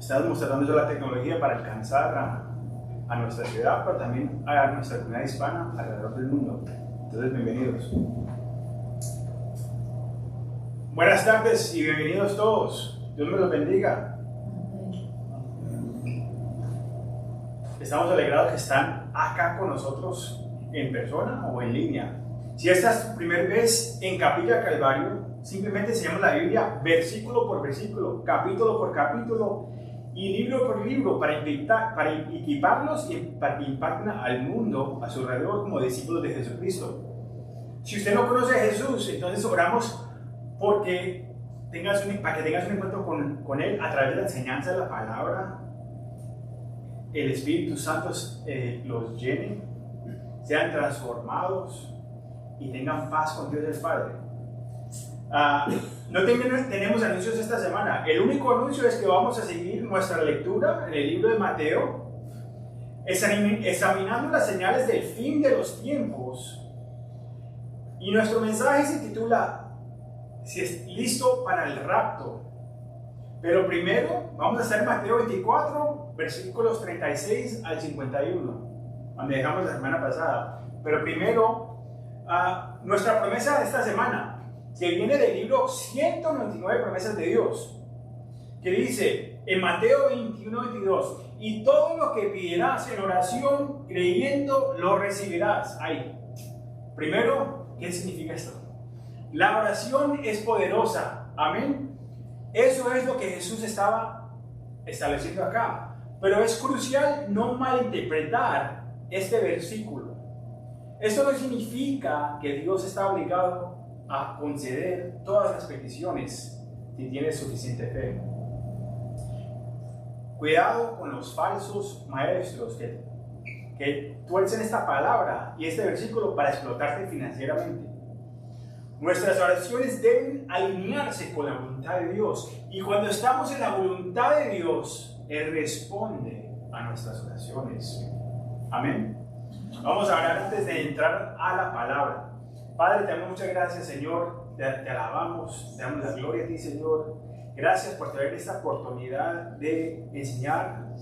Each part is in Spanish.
Estamos tratando la tecnología para alcanzar a nuestra ciudad, pero también a nuestra comunidad hispana alrededor del mundo. Entonces, bienvenidos. Buenas tardes y bienvenidos todos. Dios me los bendiga. Estamos alegrados que están acá con nosotros en persona o en línea. Si esta es tu primera vez en Capilla Calvario, simplemente enseñamos la Biblia versículo por versículo, capítulo por capítulo y libro por libro para equiparlos y para que impacten al mundo a su alrededor como discípulos de Jesucristo. Si usted no conoce a Jesús, entonces oramos para que tengas un encuentro con Él a través de la enseñanza de la palabra. El Espíritu Santo los llene, sean transformados y tengan paz con Dios el Padre. No tenemos anuncios esta semana. El único anuncio es que vamos a seguir nuestra lectura en el libro de Mateo, examinando las señales del fin de los tiempos. Y nuestro mensaje se titula "Si es listo para el rapto". Pero primero vamos a estar en Mateo 24, versículos 36 al 51, donde dejamos la semana pasada. Pero primero, nuestra promesa de esta semana, que viene del libro 199 promesas de Dios, que dice en Mateo 21-22, y todo lo que pidieras en oración, creyendo, lo recibirás. Ahí. Primero, ¿qué significa esto? La oración es poderosa. Amén. Eso es lo que Jesús estaba estableciendo acá. Pero es crucial no malinterpretar este versículo. Esto no significa que Dios está obligado a conceder todas las peticiones si tienes suficiente fe. Cuidado con los falsos maestros que tuercen esta palabra y este versículo para explotarte financieramente. Nuestras oraciones deben alinearse con la voluntad de Dios, y cuando estamos en la voluntad de Dios, Él responde a nuestras oraciones. Amén. Vamos a orar antes de entrar a la palabra. Padre, te damos muchas gracias, Señor. Te alabamos, te damos la gloria a ti, Señor. Gracias por traer esta oportunidad de enseñar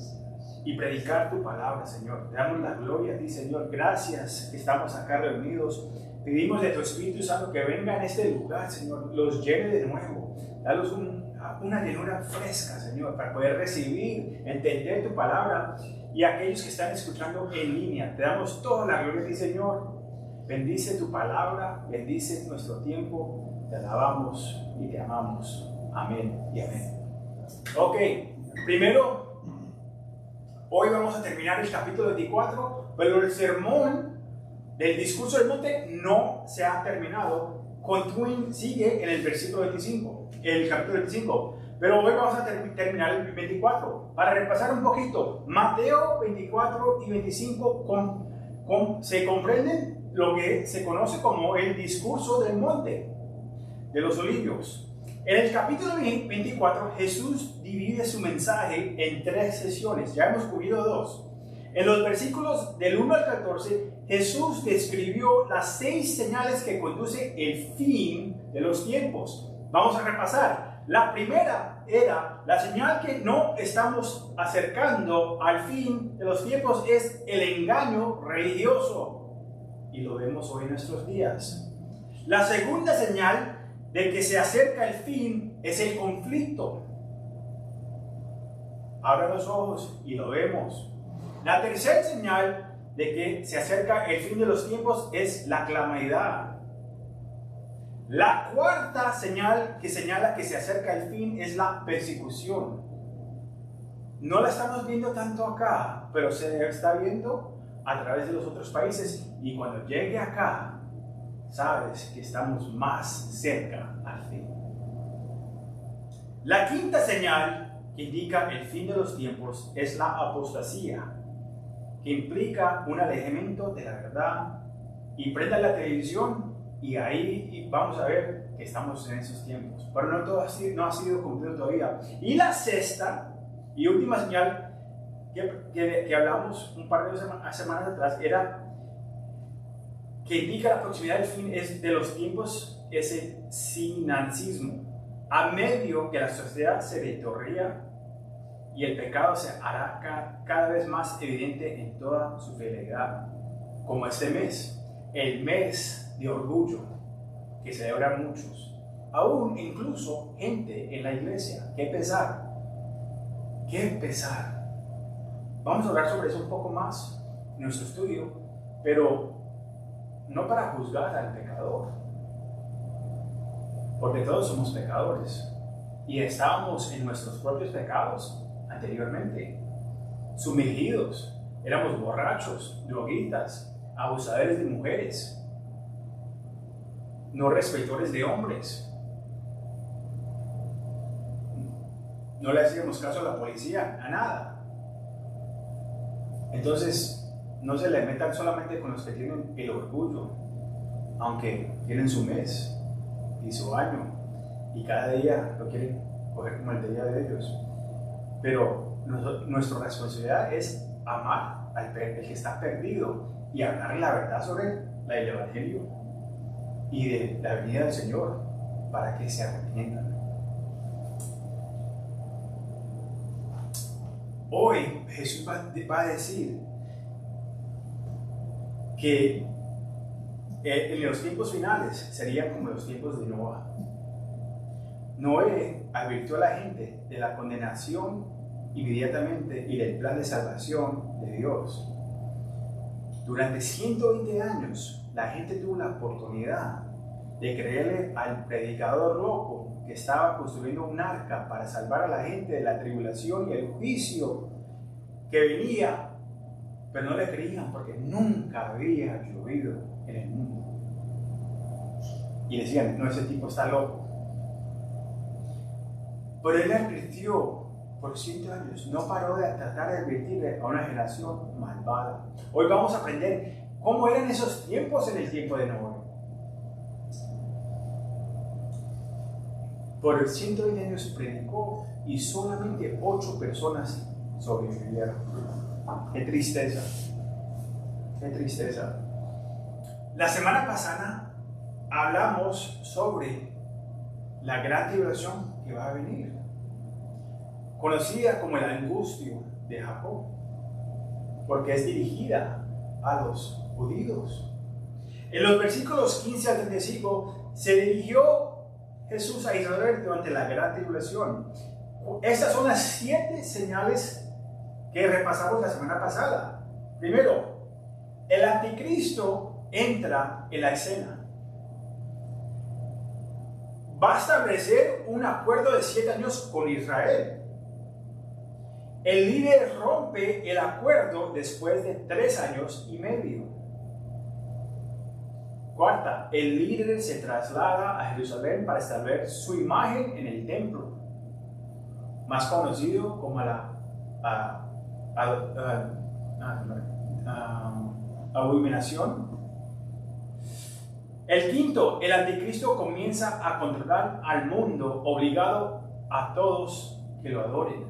y predicar tu palabra, Señor. Te damos la gloria a ti, Señor. Gracias que estamos acá reunidos. Pedimos de tu Espíritu Santo que venga en este lugar, Señor. Los llene de nuevo. Dalos una llenura fresca, Señor, para poder recibir, entender tu palabra. Y aquellos que están escuchando en línea, te damos toda la gloria a ti, Señor. Bendice tu palabra, bendice nuestro tiempo, te alabamos y te amamos. Amén y amén. Ok, primero, hoy vamos a terminar el capítulo 24, pero el sermón del discurso del monte no se ha terminado. Sigue en el versículo 25, el capítulo 25. Pero hoy vamos a terminar el 24. Para repasar un poquito, Mateo 24 y 25 se comprenden lo que se conoce como el discurso del monte de los olivos. En el capítulo 24, Jesús divide su mensaje en 3 sesiones. Ya hemos cubierto 2. En los versículos del 1 al 14, Jesús describió las 6 señales que conducen el fin de los tiempos. Vamos a repasar. La primera era la señal que no estamos acercando al fin de los tiempos, es el engaño religioso. Y lo vemos hoy en nuestros días. La segunda señal de que se acerca el fin es el conflicto. Abra los ojos y lo vemos. La tercera señal de que se acerca el fin de los tiempos es la calamidad. La cuarta señal que señala que se acerca el fin es la persecución. No la estamos viendo tanto acá, pero se está viendo a través de los otros países, y cuando llegue acá, sabes que estamos más cerca al fin. La quinta señal que indica el fin de los tiempos es la apostasía, que implica un alejamiento de la verdad. Y prenda la televisión y ahí vamos a ver que estamos en esos tiempos, pero no todo no ha sido cumplido todavía. Y la sexta y última señal que hablamos un par de semanas atrás era que indica la proximidad del fin de los tiempos, es el financismo. A medio que la sociedad se deteriora y el pecado se hará cada vez más evidente en toda su fidelidad. Como este mes, el mes de orgullo que celebran muchos, aún incluso gente en la iglesia. ¡Qué pesar! ¡Qué pesar! Vamos a hablar sobre eso un poco más en nuestro estudio, pero no para juzgar al pecador, porque todos somos pecadores y estábamos en nuestros propios pecados anteriormente, sumergidos, éramos borrachos, droguitas, abusadores de mujeres, no respetadores de hombres, no le hacíamos caso a la policía, a nada. Entonces, no se le metan solamente con los que tienen el orgullo, aunque tienen su mes y su año y cada día lo quieren coger como el día de ellos. Pero nuestra responsabilidad es amar al que está perdido y hablar la verdad sobre el Evangelio y de la venida del Señor para que se arrepientan. Hoy Jesús va a decir que en los tiempos finales serían como los tiempos de Noé. Noé advirtió a la gente de la condenación inmediatamente y del plan de salvación de Dios. Durante 120 años la gente tuvo la oportunidad de creerle al predicador loco que estaba construyendo un arca para salvar a la gente de la tribulación y el juicio que venía, pero no le creían porque nunca había llovido en el mundo. Y decían, no, ese tipo está loco. Pero él advirtió por 100 años, no paró de tratar de advertirle a una generación malvada. Hoy vamos a aprender cómo eran esos tiempos en el tiempo de Noé. Por 120 años predicó y solamente 8 personas sobrevivieron. ¡Qué tristeza! ¡Qué tristeza! La semana pasada hablamos sobre la gran tribulación que va a venir, conocida como la angustia de Jacob, porque es dirigida a los judíos. En los versículos 15 al 35 se dirigió Jesús a Israel durante la gran tribulación. Estas son las 7 señales que repasamos la semana pasada. Primero, el anticristo entra en la escena. Va a establecer un acuerdo de 7 años con Israel. El líder rompe el acuerdo después de 3 años y medio. Cuarta, el líder se traslada a Jerusalén para establecer su imagen en el templo, más conocido como abominación. El quinto, el anticristo comienza a controlar al mundo, obligado a todos que lo adoren.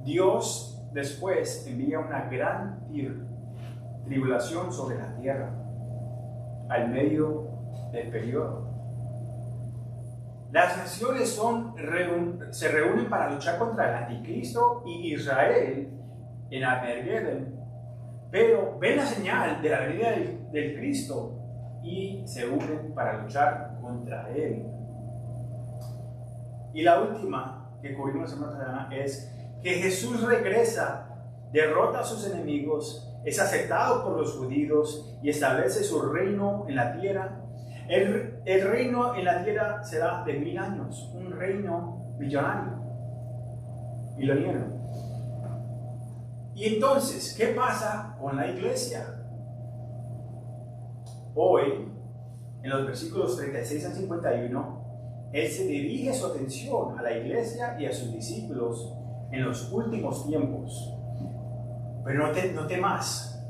Dios después envía una gran tribulación sobre la tierra al medio del periodo. Las naciones se reúnen para luchar contra el anticristo y Israel en Armagedón, pero ven la señal de la venida del Cristo y se unen para luchar contra él. Y la última que cubrimos la semana pasada es que Jesús regresa, derrota a sus enemigos, es aceptado por los judíos y establece su reino en la tierra. El reino en la tierra será de 1000 años, un reino millonario, miloniero. Y entonces, ¿qué pasa con la iglesia? Hoy, en los versículos 36 al 51, Él se dirige su atención a la iglesia y a sus discípulos en los últimos tiempos. Pero no temas.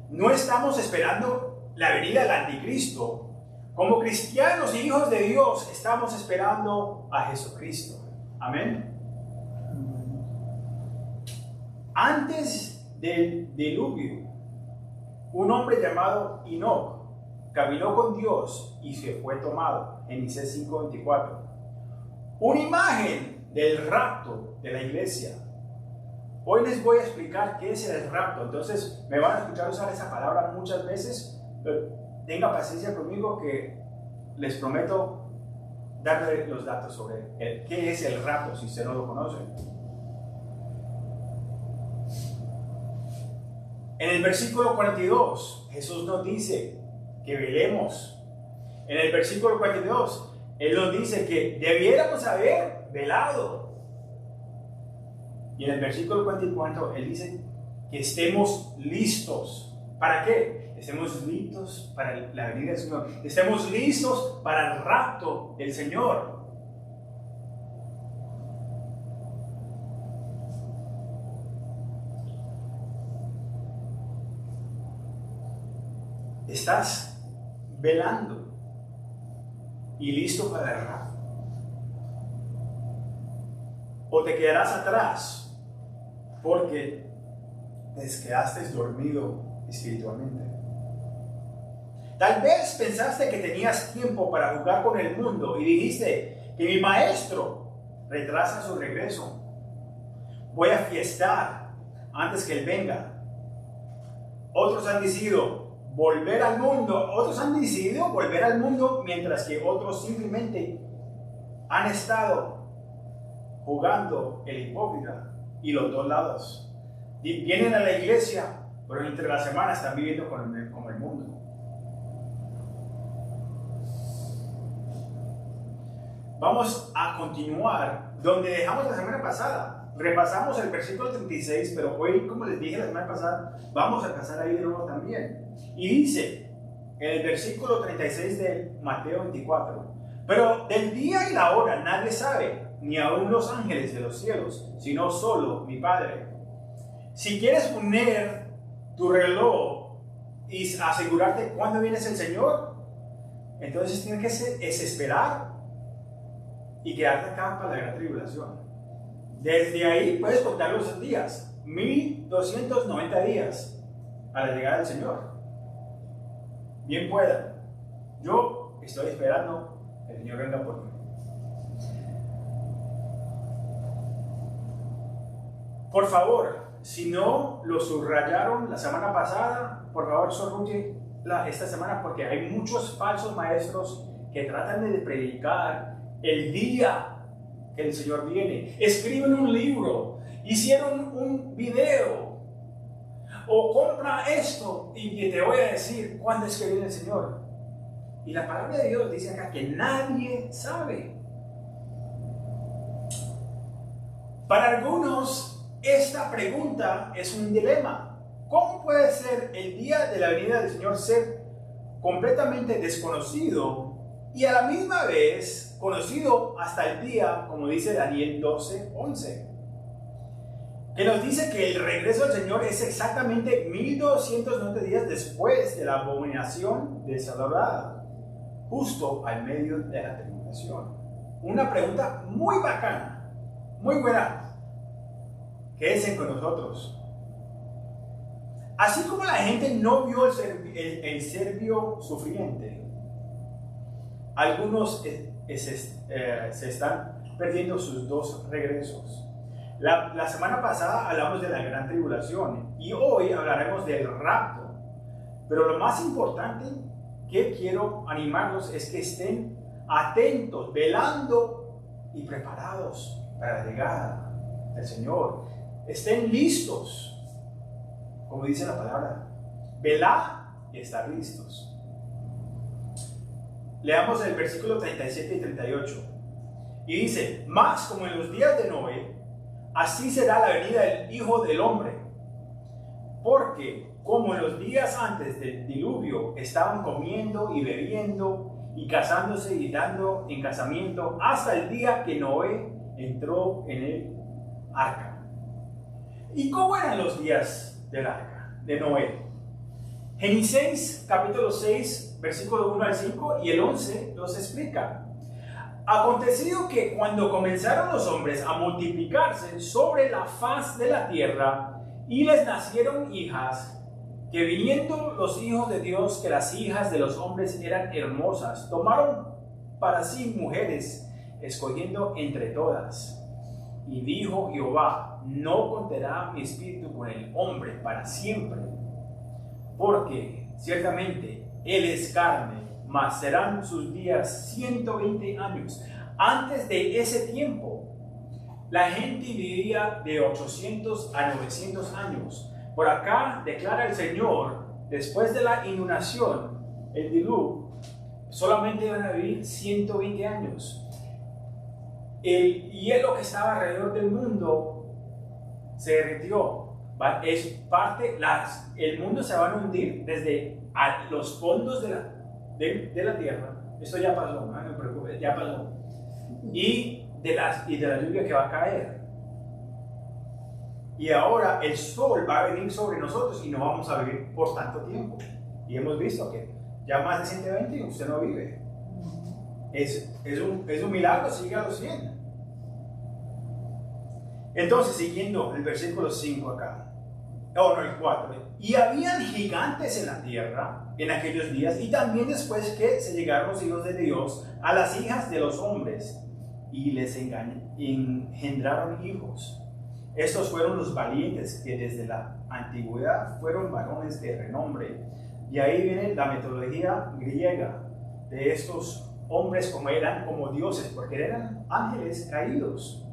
No estamos esperando la venida del anticristo. Como cristianos y hijos de Dios, estamos esperando a Jesucristo. Amén. Antes del diluvio, un hombre llamado Enoc caminó con Dios y se fue tomado. Génesis 5:24. Una imagen del rapto de la iglesia. Hoy les voy a explicar qué es el rapto. Entonces me van a escuchar usar esa palabra muchas veces, pero tenga paciencia conmigo que les prometo darle los datos sobre qué es el rapto si usted no lo conoce. En el versículo 42, Jesús nos dice que velemos. En el versículo 42, Él nos dice que debiéramos haber velado. Y en el versículo 44, Él dice que estemos listos. ¿Para qué? Estemos listos para la venida del Señor. Estemos listos para el rapto del Señor. ¿Estás velando y listo para el rapto? ¿O te quedarás atrás porque te quedaste dormido espiritualmente? Tal vez pensaste que tenías tiempo para jugar con el mundo y dijiste que mi maestro retrasa su regreso. Voy a fiestar antes que él venga. Otros han decidido volver al mundo, mientras que otros simplemente han estado jugando el hipócrita y los dos lados. Y vienen a la iglesia, pero entre la semana están viviendo como el mundo. Vamos a continuar donde dejamos la semana pasada. Repasamos el versículo 36, pero hoy, como les dije la semana pasada, vamos a pasar ahí de nuevo también. Y dice en el versículo 36 de Mateo 24: pero del día y la hora nadie sabe, ni aun los ángeles de los cielos, sino solo mi Padre. Si quieres poner tu reloj y asegurarte cuándo viene el Señor, entonces tienes que esperar y quedarte acá para la gran tribulación. Desde ahí puedes contar los días, 1290 días a la llegada del Señor. Bien pueda. Yo estoy esperando que el Señor venga por mí. Por favor, si no lo subrayaron la semana pasada, por favor subraye esta semana, porque hay muchos falsos maestros que tratan de predicar el día que el Señor viene. Escriben un libro, hicieron un video, o compra esto y te voy a decir cuándo es que viene el Señor. Y la palabra de Dios dice acá que nadie sabe. Para algunos, esta pregunta es un dilema. ¿Cómo puede ser el día de la venida del Señor ser completamente desconocido y a la misma vez conocido hasta el día, como dice Daniel 12:11? Que nos dice que el regreso del Señor es exactamente 1290 días después de la abominación desolada, justo al medio de la tribulación. Una pregunta muy bacana, muy buena. Quédense con nosotros. Así como la gente no vio el serbio sufriente, algunos se están perdiendo sus dos regresos. La semana pasada hablamos de la gran tribulación y hoy hablaremos del rapto. Pero lo más importante que quiero animarlos es que estén atentos, velando y preparados para la llegada del Señor. Estén listos, como dice la palabra, velad y estar listos. Leamos el versículo 37 y 38. Y dice: mas como en los días de Noé, así será la venida del Hijo del Hombre. Porque como en los días antes del diluvio estaban comiendo y bebiendo y casándose y dando en casamiento hasta el día que Noé entró en el arca. ¿Y cómo eran los días del arca de Noé? Génesis capítulo 6, versículo 1 al 5 y el 11 nos explica: acontecido que cuando comenzaron los hombres a multiplicarse sobre la faz de la tierra y les nacieron hijas, que viniendo los hijos de Dios que las hijas de los hombres eran hermosas, tomaron para sí mujeres, escogiendo entre todas. Y dijo Jehová, no contenderá mi espíritu con el hombre para siempre, porque ciertamente él es carne, mas serán sus días 120 años. Antes de ese tiempo, la gente vivía de 800 a 900 años. Por acá declara el Señor, después de la inundación, el diluvio, solamente iban a vivir 120 años. El hielo que estaba alrededor del mundo se derritió. Es parte, el mundo se va a hundir desde los fondos de la tierra. Esto ya pasó, no me preocupe, ya pasó. Y de la lluvia que va a caer. Y ahora el sol va a venir sobre nosotros y no vamos a vivir por tanto tiempo. Y hemos visto que ya más de 120 usted no vive. Es un milagro, sigue a los 100. Entonces, siguiendo el versículo 5 acá. El 4. Y habían gigantes en la tierra en aquellos días, y también después que se llegaron los hijos de Dios a las hijas de los hombres, y les engendraron hijos. Estos fueron los valientes que desde la antigüedad fueron varones de renombre. Y ahí viene la metodología griega de estos hombres como dioses, porque eran ángeles caídos.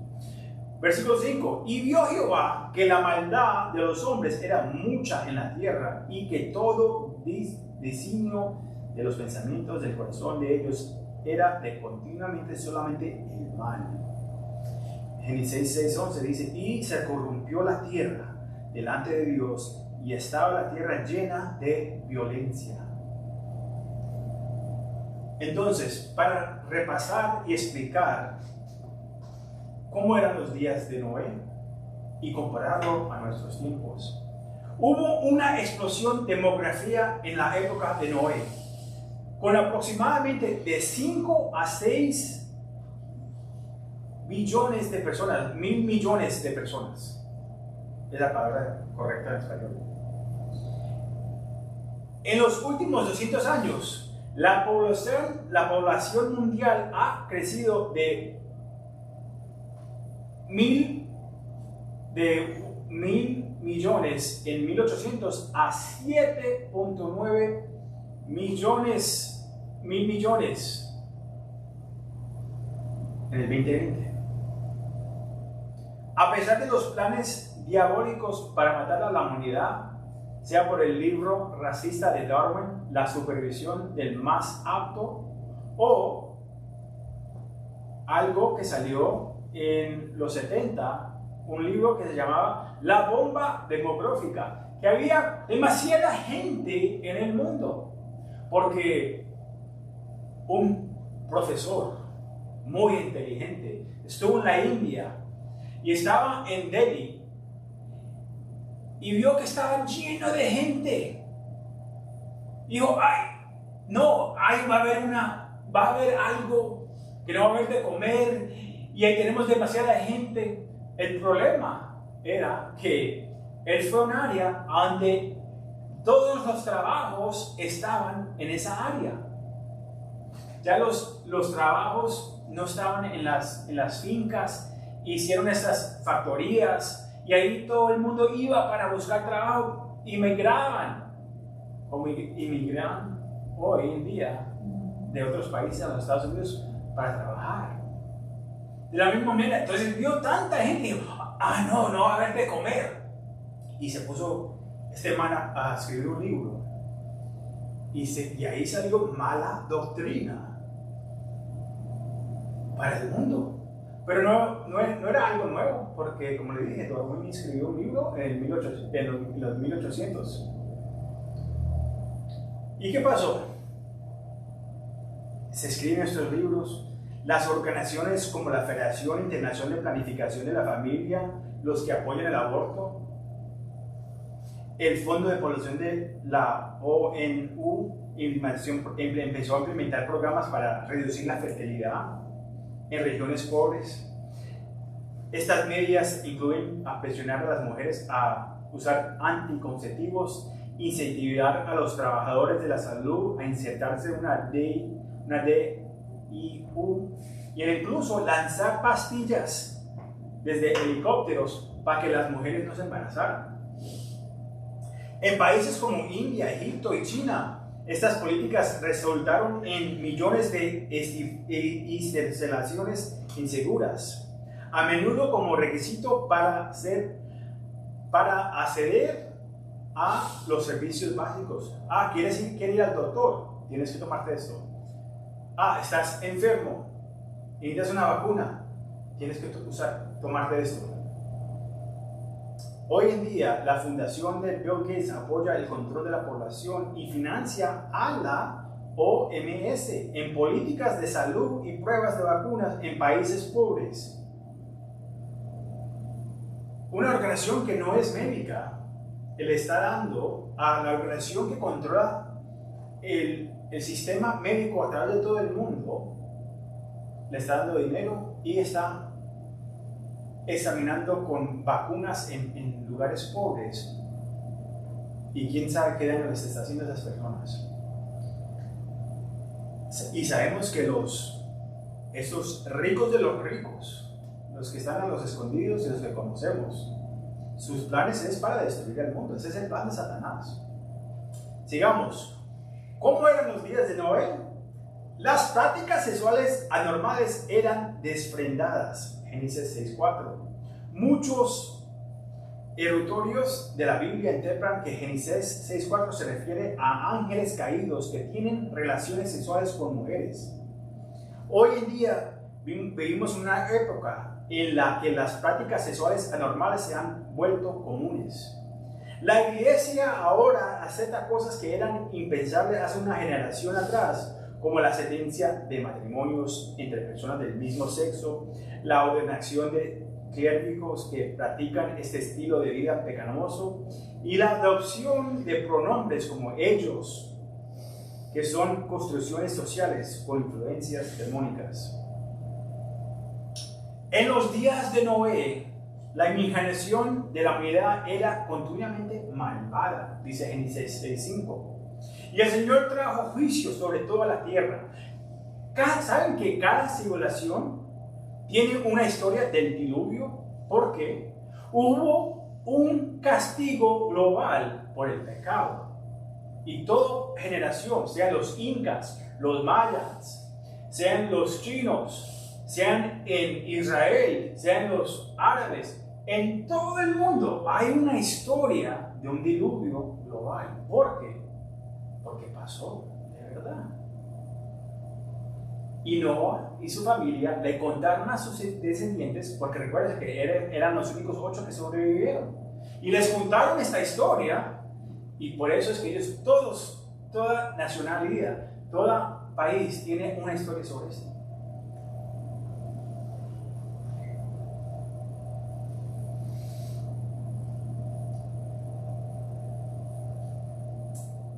Versículo 5. Y vio Jehová que la maldad de los hombres era mucha en la tierra, y que todo designio de los pensamientos del corazón de ellos era de continuamente solamente el mal. Génesis 6:11 dice, y se corrompió la tierra delante de Dios, y estaba la tierra llena de violencia. Entonces, para repasar y explicar cómo eran los días de Noé y compararlo a nuestros tiempos. Hubo una explosión demográfica en la época de Noé, con aproximadamente de 5 a 6 billones de personas, 1.000 millones de personas. Es la palabra correcta en español. En los últimos 200 años, la población mundial ha crecido de 1.000 millones en 1800 a 7.9 millones en el 2020. A pesar de los planes diabólicos para matar a la humanidad, sea por el libro racista de Darwin, la supervisión del más apto, o algo que salió en los 70, un libro que se llamaba La bomba demográfica, que había demasiada gente en el mundo, porque un profesor muy inteligente estuvo en la India y estaba en Delhi y vio que estaba lleno de gente. Dijo, va a haber algo que no va a haber de comer y ahí tenemos demasiada gente. El problema era que él fue a un área donde todos los trabajos estaban en esa área. Ya los trabajos no estaban en las fincas, hicieron estas factorías y ahí todo el mundo iba para buscar trabajo y migraban, como inmigran hoy en día de otros países a los Estados Unidos para trabajar. De la misma manera, entonces vio tanta gente y dijo, no va a haber de comer. Y se puso este man a escribir un libro. Y ahí salió mala doctrina para el mundo. Pero no era algo nuevo, porque como le dije, Darwin escribió un libro en los 1800. ¿Y qué pasó? Se escriben estos libros. Las organizaciones como la Federación Internacional de Planificación de la Familia, los que apoyan el aborto, el Fondo de Población de la ONU empezó a implementar programas para reducir la fertilidad en regiones pobres. Estas medidas incluyen a presionar a las mujeres a usar anticonceptivos, incentivar a los trabajadores de la salud a insertarse una DIU y incluso lanzar pastillas desde helicópteros para que las mujeres no se embarazaran. En países como India, Egipto y China, estas políticas resultaron en millones de esterilizaciones inseguras, a menudo como requisito para acceder a los servicios básicos. ¿Quieres ir al doctor? Tienes que tomarte esto. ¿Estás enfermo? ¿Necesitas una vacuna? Tienes que tomarte esto. Hoy en día, la fundación de Bill Gates apoya el control de la población y financia a la OMS en políticas de salud y pruebas de vacunas en países pobres. Una organización que no es médica le está dando a la organización que controla el sistema médico a través de todo el mundo, le está dando dinero y está examinando con vacunas en lugares pobres. Y quién sabe qué daño les está haciendo a esas personas. Y sabemos que esos ricos de los ricos, los que están a los escondidos y los que conocemos, sus planes es para destruir el mundo. Ese es el plan de Satanás. Sigamos. ¿Cómo eran los días de Noé? Las prácticas sexuales anormales eran desfrendadas. Génesis 6:4. Muchos eruditos de la Biblia interpretan que Génesis 6:4 se refiere a ángeles caídos que tienen relaciones sexuales con mujeres. Hoy en día vivimos una época en la que las prácticas sexuales anormales se han vuelto comunes. La iglesia ahora acepta cosas que eran impensables hace una generación atrás, como la sentencia de matrimonios entre personas del mismo sexo, la ordenación de clérigos que practican este estilo de vida pecaminoso y la adopción de pronombres como ellos, que son construcciones sociales con influencias demónicas. En los días de Noé, la imaginación de la humanidad era continuamente malvada, dice Génesis 6:5. Y el Señor trajo juicio sobre toda la tierra. ¿Saben que cada civilización tiene una historia del diluvio? Porque hubo un castigo global por el pecado. Y toda generación, sean los incas, los mayas, sean los chinos, sean en Israel, sean los árabes, en todo el mundo hay una historia de un diluvio global. ¿Por qué? Porque pasó, de verdad. Y Noah y su familia le contaron a sus descendientes, porque recuerden que eran los únicos 8 que sobrevivieron. Y les contaron esta historia, y por eso es que ellos toda nacionalidad, todo país tiene una historia sobre esto.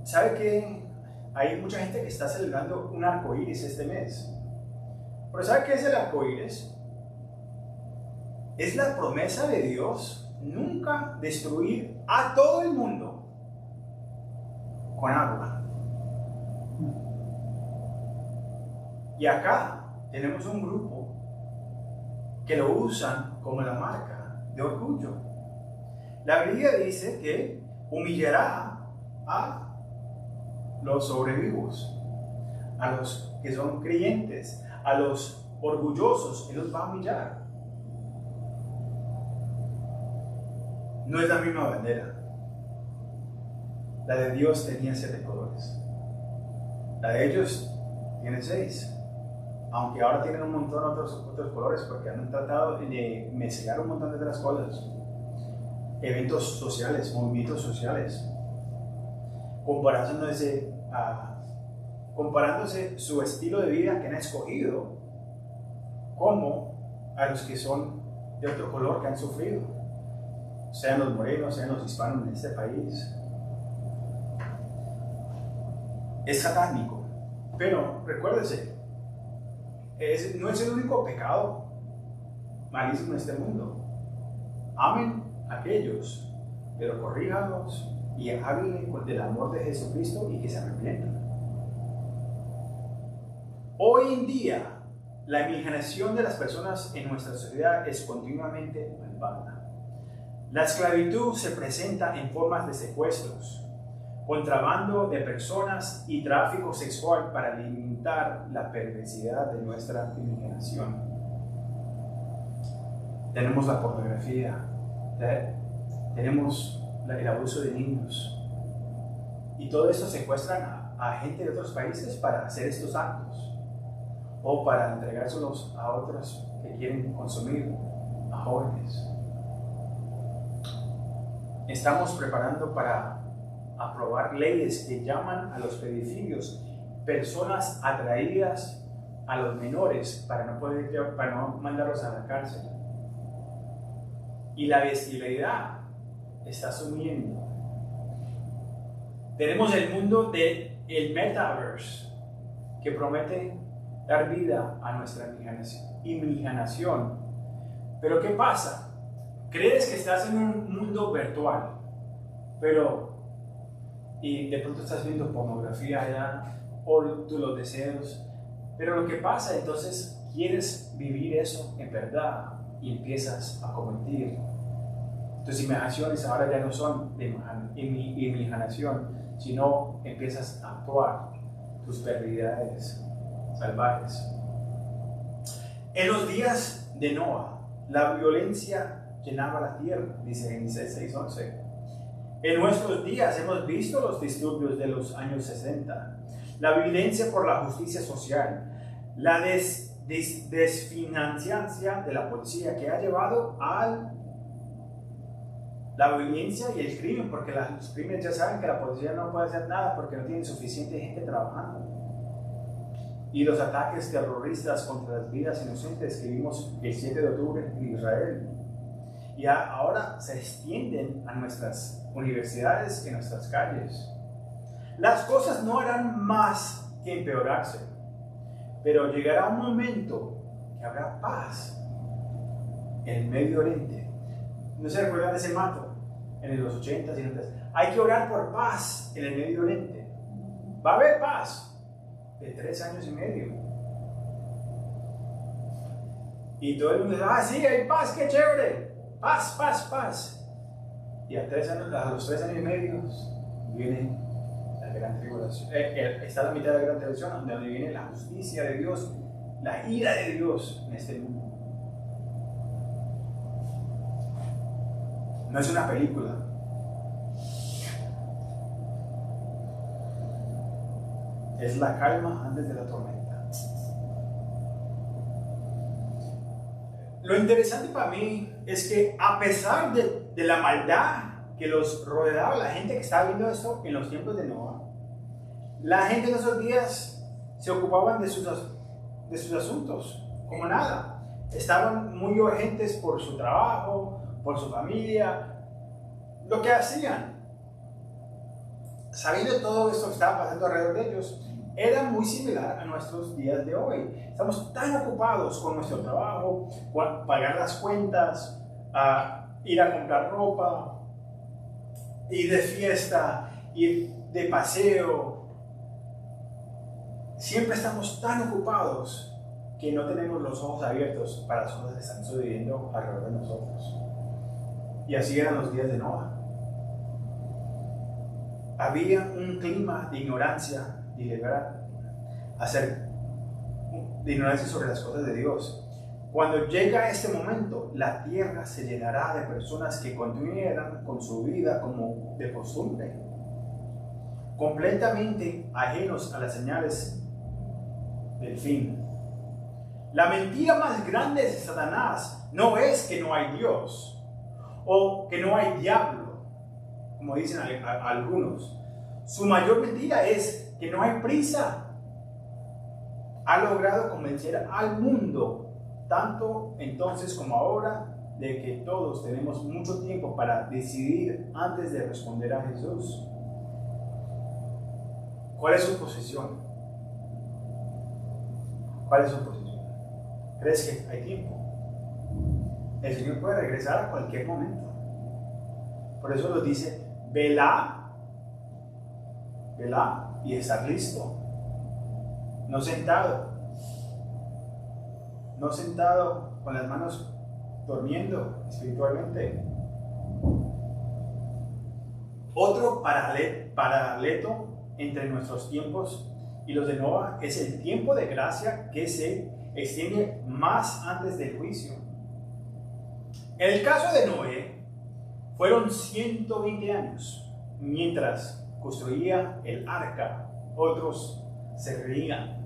¿Sabe que hay mucha gente que está celebrando un arcoíris este mes? Pero ¿sabe qué es el arcoíris? Es la promesa de Dios nunca destruir a todo el mundo con agua. Y acá tenemos un grupo que lo usan como la marca de orgullo. La Biblia dice que humillará a los sobrevivos, a los que son creyentes, a los orgullosos, Él los va a humillar. No es la misma bandera. La de Dios tenía 7 colores. La de ellos tiene 6. Aunque ahora tienen un montón de otros colores porque han tratado de mezclar un montón de otras cosas. Eventos sociales, movimientos sociales. Comparándose su estilo de vida que han escogido como a los que son de otro color que han sufrido, sean los morenos, sean los hispanos en este país. Es satánico, pero recuérdese, no es el único pecado malísimo en este mundo. Amen a aquellos, pero corríjanlos y hablen del amor de Jesucristo y que se arrepientan. Hoy en día, la imaginación de las personas en nuestra sociedad es continuamente malvada. La esclavitud se presenta en formas de secuestros, contrabando de personas y tráfico sexual para limitar la perversidad de nuestra imaginación. Tenemos la pornografía, tenemos el abuso de niños, y todo esto secuestran a gente de otros países para hacer estos actos o para entregárselos a otros que quieren consumir, a jóvenes. Estamos preparando para aprobar leyes que llaman a los pedófilos personas atraídas a los menores para no mandarlos a la cárcel. Y la bestialidad está sumiendo. Tenemos el mundo del metaverse que promete dar vida a nuestra imaginación. Pero ¿qué pasa? Crees que estás en un mundo virtual, y de pronto estás viendo pornografía allá, o los deseos, pero lo que pasa entonces, quieres vivir eso en verdad y empiezas a cometer. Tus imaginaciones ahora ya no son de imaginación, sino empiezas a actuar tus perversidades salvajes. En los días de Noah, la violencia llenaba la tierra, dice Génesis 6:11. En nuestros días hemos visto los disturbios de los años 60, la violencia por la justicia social, la desfinanciación de la policía que ha llevado a la violencia y el crimen, porque los crímenes ya saben que la policía no puede hacer nada porque no tienen suficiente gente trabajando. Y los ataques terroristas contra las vidas inocentes que vimos el 7 de octubre en Israel. Y ahora se extienden a nuestras universidades y a nuestras calles. Las cosas no harán más que empeorarse, pero llegará un momento que habrá paz en el Medio Oriente. ¿No se recuerdan de ese manto? En los 80s y 90s. Hay que orar por paz en el Medio Oriente. Va a haber paz de 3 años y medio. Y todo el mundo dice, sí, hay paz, qué chévere. Paz, paz, paz. Y a los 3 años y medio viene la gran tribulación. Está la mitad de la gran tribulación, donde viene la justicia de Dios, la ira de Dios en este mundo. No es una película. Es la calma antes de la tormenta. Lo interesante para mí es que a pesar de la maldad que los rodeaba, la gente que estaba viendo esto en los tiempos de Noah, la gente en esos días se ocupaban de sus asuntos, como nada. Estaban muy urgentes por su trabajo, por su familia, lo que hacían. Sabiendo todo esto que estaba pasando alrededor de ellos, era muy similar a nuestros días de hoy. Estamos tan ocupados con nuestro trabajo, con pagar las cuentas, ir a comprar ropa, ir de fiesta, ir de paseo. Siempre estamos tan ocupados que no tenemos los ojos abiertos para las cosas que están sucediendo alrededor de nosotros. Y así eran los días de Noah. Había un clima de ignorancia y de ignorancia sobre las cosas de Dios. Cuando llega este momento, la tierra se llenará de personas que continuarán con su vida como de costumbre, completamente ajenos a las señales del fin. La mentira más grande de Satanás no es que no hay Dios o que no hay diablo, como dicen algunos. Su mayor mentira es que no hay prisa. Ha logrado convencer al mundo, tanto entonces como ahora, de que todos tenemos mucho tiempo para decidir antes de responder a Jesús. ¿Cuál es su posición? ¿Cuál es su posición? ¿Crees que hay tiempo? El Señor puede regresar a cualquier momento. Por eso nos dice, velad y estar listo, no sentado. no sentado con las manos durmiendo espiritualmente. Otro paraleto entre nuestros tiempos y los de Noa es el tiempo de gracia que se extiende más antes del juicio. En el caso de Noé, fueron 120 años mientras construía el arca. Otros se reían.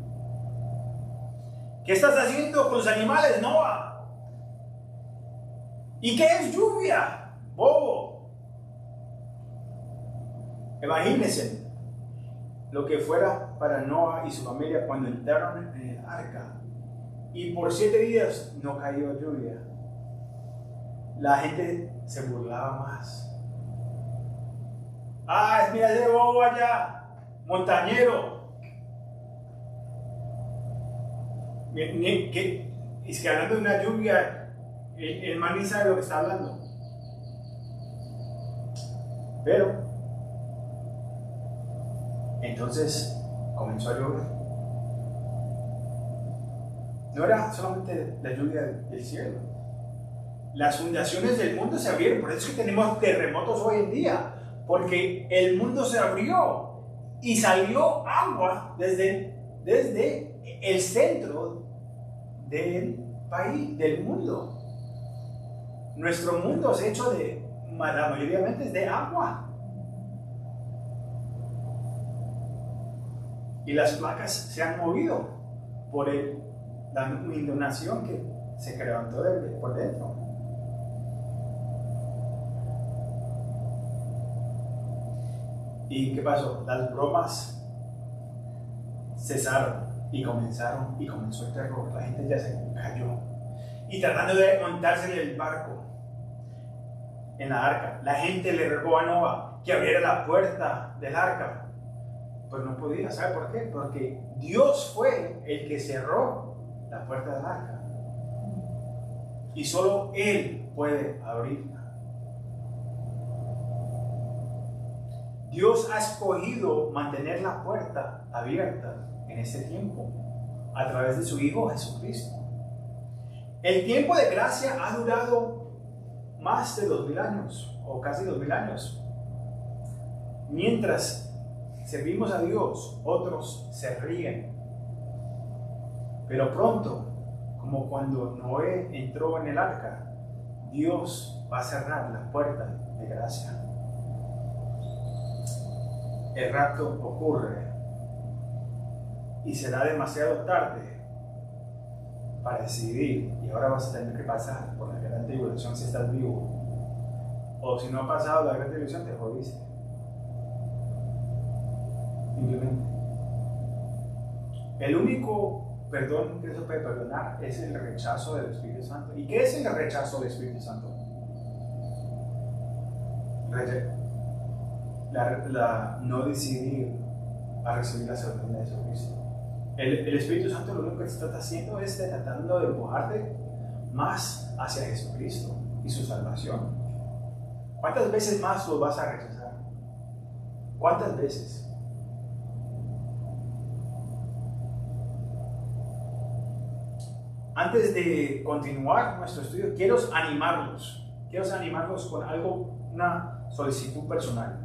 ¿Qué estás haciendo con los animales, Noa? ¿Y qué es lluvia, bobo? Imagínense lo que fuera para Noa y su familia cuando entraron en el arca y por 7 días no cayó lluvia. La gente se burlaba más. ¡Ah, mira ese bobo allá, montañero! Es que hablando de una lluvia, el man ni sabe lo que está hablando. Pero entonces comenzó a llover. No era solamente la lluvia del cielo. Las fundaciones del mundo se abrieron. Por eso es que tenemos terremotos hoy en día. Porque el mundo se abrió y salió agua desde el centro del país, del mundo. Nuestro mundo es hecho la mayoría de agua. Y las placas se han movido por la inundación que se levantó por dentro. ¿Y qué pasó? Las bromas cesaron y comenzó el terror. La gente ya se cayó. Y tratando de montarse en el barco, en la arca, la gente le rogó a Noa que abriera la puerta del arca. Pues no podía. ¿Sabe por qué? Porque Dios fue el que cerró la puerta del arca. Y solo Él puede abrirla. Dios ha escogido mantener la puerta abierta en este tiempo a través de su Hijo Jesucristo. El tiempo de gracia ha durado más de 2000 años o casi 2000 años. Mientras servimos a Dios, otros se ríen. Pero pronto, como cuando Noé entró en el arca, Dios va a cerrar la puerta de gracia. El rapto ocurre y será demasiado tarde para decidir, y ahora vas a tener que pasar por la gran tribulación si estás vivo, o si no ha pasado la gran tribulación te jodiste. Simplemente el único perdón que se puede perdonar es el rechazo del Espíritu Santo. ¿Y qué es el rechazo del Espíritu Santo? La no decidir a recibir la salvación de Jesucristo. El Espíritu Santo lo único que está haciendo es tratando de empujarte más hacia Jesucristo y su salvación. ¿Cuántas veces más lo vas a rechazar? ¿Cuántas veces? Antes de continuar nuestro estudio, quiero animarlos con algo, una solicitud personal.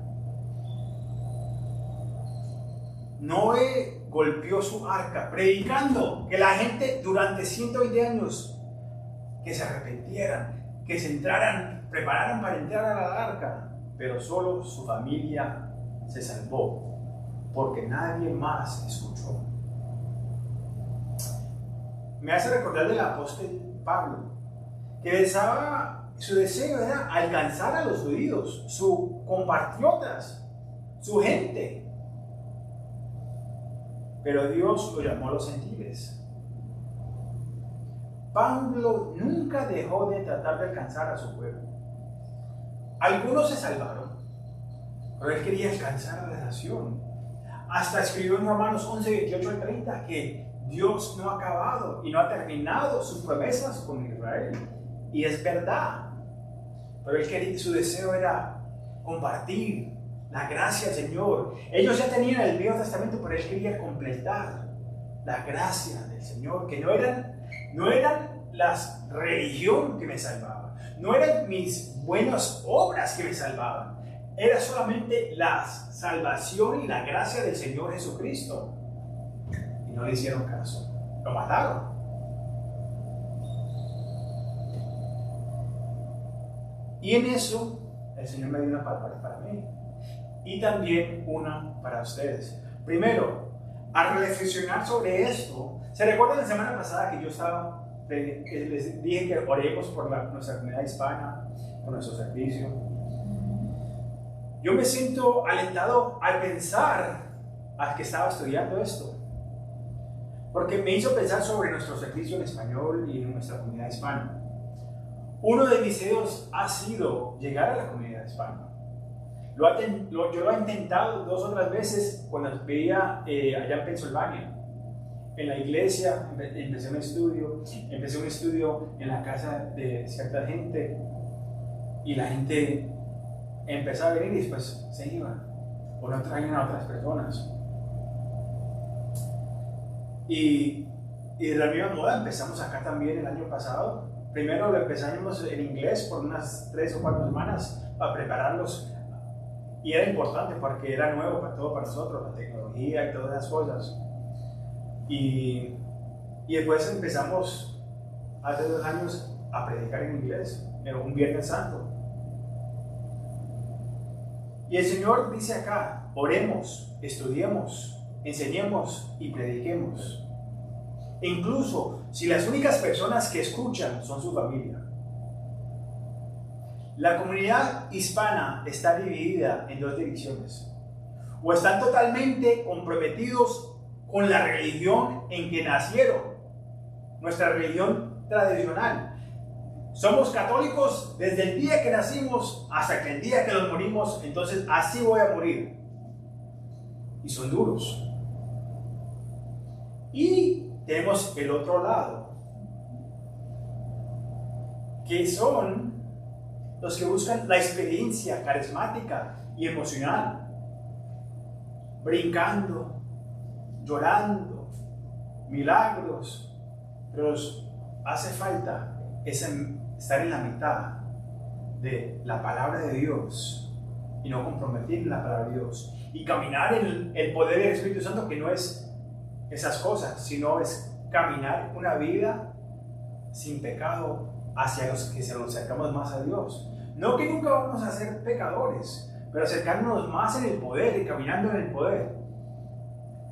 Noé golpeó su arca predicando que la gente durante 120 años que se arrepintieran, que se prepararan para entrar a la arca, pero solo su familia se salvó porque nadie más escuchó. Me hace recordar del apóstol Pablo, que su deseo era alcanzar a los judíos, sus compatriotas, su gente. Pero Dios lo llamó a los gentiles. Pablo nunca dejó de tratar de alcanzar a su pueblo. Algunos se salvaron, pero él quería alcanzar a la nación. Hasta escribió en Romanos 11, 28 al 30 que Dios no ha acabado y no ha terminado sus promesas con Israel. Y es verdad. Pero su deseo era compartir la gracia del Señor. Ellos ya tenían el Viejo Testamento, pero él quería completar la gracia del Señor, que no No eran la religión que me salvaba, no eran mis buenas obras que me salvaban, era solamente la salvación y la gracia del Señor Jesucristo. Y no le hicieron caso, lo mataron. Y en eso el Señor me dio una palabra para mí y también una para ustedes. Primero, al reflexionar sobre esto, ¿se recuerdan la semana pasada que yo les dije que oremos por nuestra comunidad hispana, por nuestro servicio? Yo me siento alentado al pensar al que estaba estudiando esto, porque me hizo pensar sobre nuestro servicio en español y en nuestra comunidad hispana. Uno de mis deseos ha sido llegar a la comunidad hispana. Yo lo he intentado 2 o 3 veces cuando vivía allá en Pensilvania. En la iglesia empecé un estudio en la casa de cierta gente y la gente empezó a venir y después se iban o no traían a otras personas. Y de la misma moda empezamos acá también el año pasado. Primero lo empezamos en inglés por unas 3 o 4 semanas para prepararlos. Y era importante porque era nuevo para nosotros, la tecnología y todas las cosas. Y después empezamos hace 2 años a predicar en inglés, en un Viernes Santo. Y el Señor dice acá, oremos, estudiemos, enseñemos y prediquemos. E incluso si las únicas personas que escuchan son su familia. La comunidad hispana está dividida en 2 direcciones. O están totalmente comprometidos con la religión en que nacieron, nuestra religión tradicional. Somos católicos desde el día que nacimos hasta que el día que nos morimos, entonces así voy a morir. Y son duros. Y tenemos el otro lado, que son los que buscan la experiencia carismática y emocional, brincando, llorando, milagros, pero hace falta estar en la mitad de la palabra de Dios y no comprometer la palabra de Dios y caminar en el poder del Espíritu Santo, que no es esas cosas, sino es caminar una vida sin pecado hacia los que se nos acercamos más a Dios. No que nunca vamos a ser pecadores, pero acercarnos más en el poder y caminando en el poder.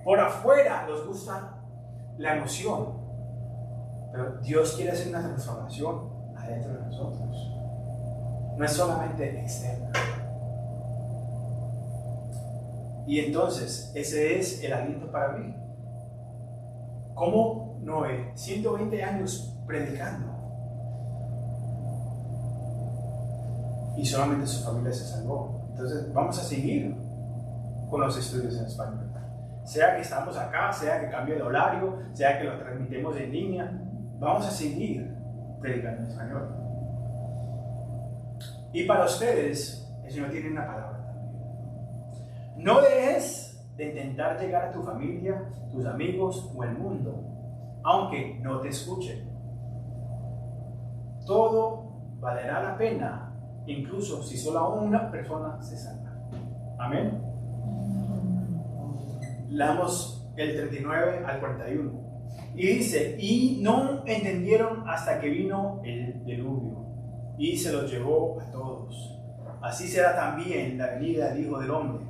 Por afuera nos gusta la emoción, pero Dios quiere hacer una transformación adentro de nosotros. No es solamente externa. Y entonces, ese es el aliento para mí. ¿Cómo Noé, 120 años predicando, y solamente su familia se salvó? Entonces vamos a seguir con los estudios en español, sea que estamos acá, sea que cambie de horario, sea que lo transmitimos en línea, vamos a seguir predicando en español. Y para ustedes el Señor tiene una palabra también. No dejes de intentar llegar a tu familia, tus amigos o el mundo, aunque no te escuchen. Todo valerá la pena, incluso si solo una persona se salva. Amén. Leamos el 39 al 41. Y dice, y no entendieron hasta que vino el diluvio, y se los llevó a todos. Así será también la venida del Hijo del Hombre.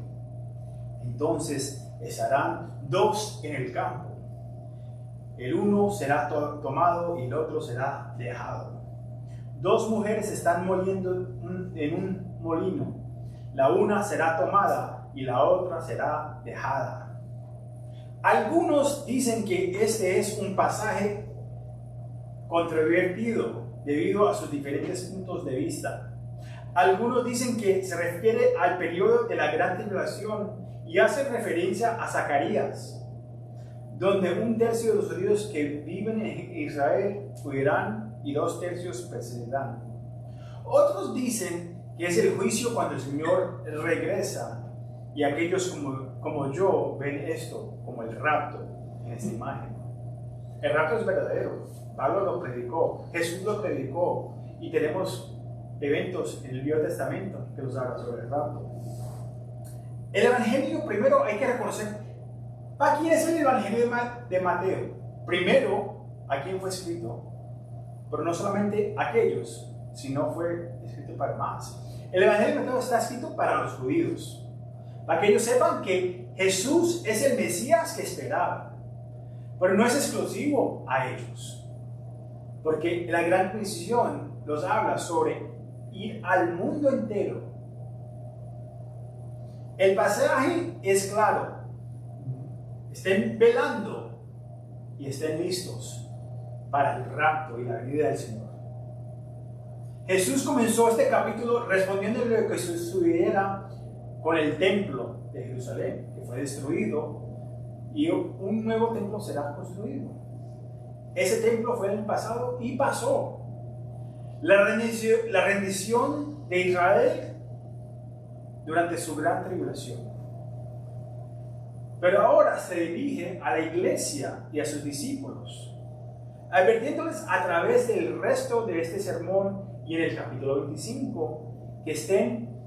Entonces estarán 2 en el campo. El uno será tomado y el otro será dejado. 2 mujeres están moliendo en un molino. La una será tomada y la otra será dejada. Algunos dicen que este es un pasaje controvertido debido a sus diferentes puntos de vista. Algunos dicen que se refiere al periodo de la gran tribulación y hace referencia a Zacarías, donde 1/3 de los judíos que viven en Israel huirán y 2/3 perseguirán. Otros dicen que es el juicio cuando el Señor regresa, y aquellos como yo ven esto como el rapto en esta imagen. El rapto es verdadero. Pablo lo predicó, Jesús lo predicó, y tenemos eventos en el Viejo Testamento que nos hablan sobre el rapto. El Evangelio, primero hay que reconocer, ¿para quién es el Evangelio de Mateo? Primero, ¿a quién fue escrito? Pero no solamente aquellos, sino fue escrito para más. El Evangelio de Mateo está escrito para los judíos, para que ellos sepan que Jesús es el Mesías que esperaban. Pero no es exclusivo a ellos, porque la Gran Inquisición nos habla sobre ir al mundo entero. El pasaje es claro: estén velando y estén listos para el rapto y la venida del Señor. Jesús comenzó este capítulo respondiendo a lo que sucediera con el templo de Jerusalén, que fue destruido, y un nuevo templo será construido. Ese templo fue en el pasado y pasó. La rendición de Israel durante su gran tribulación. Pero ahora se dirige a la iglesia y a sus discípulos, advirtiéndoles a través del resto de este sermón y en el capítulo 25 que estén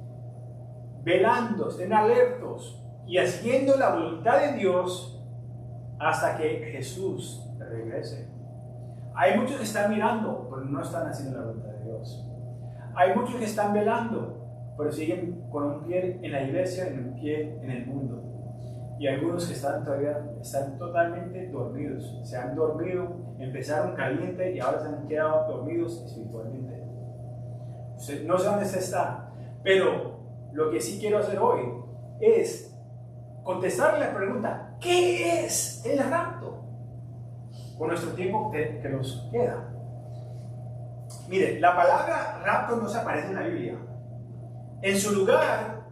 velando, estén alertos y haciendo la voluntad de Dios hasta que Jesús regrese. Hay muchos que están mirando, pero no están haciendo la voluntad de Dios. Hay muchos que están velando, pero siguen con un pie en la iglesia y un pie en el mundo. Y algunos que están totalmente dormidos. Se han dormido, empezaron caliente y ahora se han quedado dormidos espiritualmente. No sé dónde se está, pero lo que sí quiero hacer hoy es contestarle la pregunta: ¿qué es el rapto? Con nuestro tiempo que nos queda. Mire, la palabra rapto no se aparece en la Biblia. En su lugar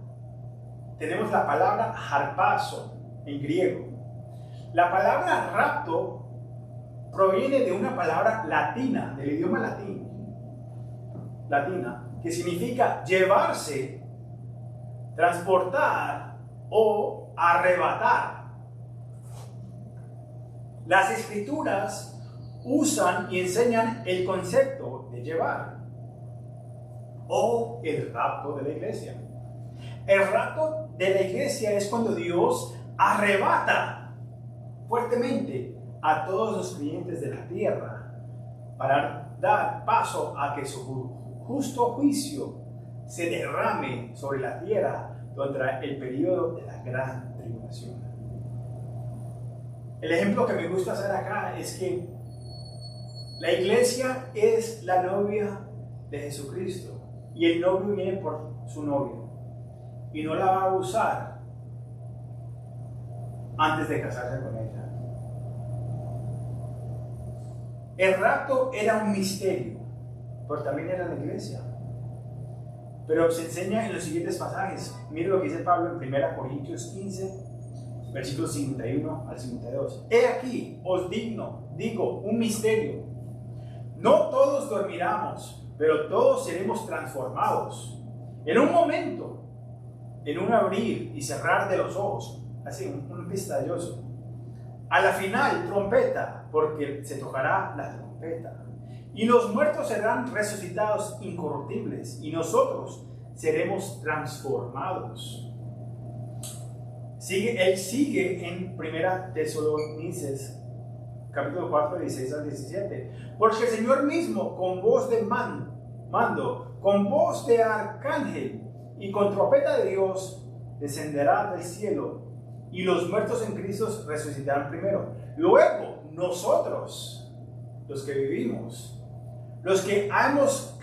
tenemos la palabra harpazo en griego. La palabra rapto proviene de una palabra latina, del idioma latina, que significa llevarse, transportar o arrebatar. Las escrituras usan y enseñan el concepto de llevar o el rapto de la iglesia. El rapto de la iglesia es cuando Dios arrebata fuertemente a todos los creyentes de la tierra para dar paso a que su justo juicio se derrame sobre la tierra durante el periodo de la gran tribulación. El ejemplo que me gusta hacer acá es que la iglesia es la novia de Jesucristo y el novio viene por su novio y no la va a usar antes de casarse con ella. El rapto era un misterio, pero también era la iglesia. Pero se enseña en los siguientes pasajes. Mire lo que dice Pablo en 1 Corintios 15, versículos 51 al 52. He aquí, os digo, un misterio. No todos dormiremos, pero todos seremos transformados. En un momento, en un abrir y cerrar de los ojos, así, un pistalloso. A la final, trompeta, porque se tocará la trompeta. Y los muertos serán resucitados incorruptibles, y nosotros seremos transformados. Él sigue en 1 Tesalonicenses, capítulo 4, 16 al 17. Porque el Señor mismo, con voz de mando, con voz de arcángel y con trompeta de Dios, descenderá del cielo, y los muertos en Cristo resucitarán primero. Luego, nosotros, los que vivimos, los que hemos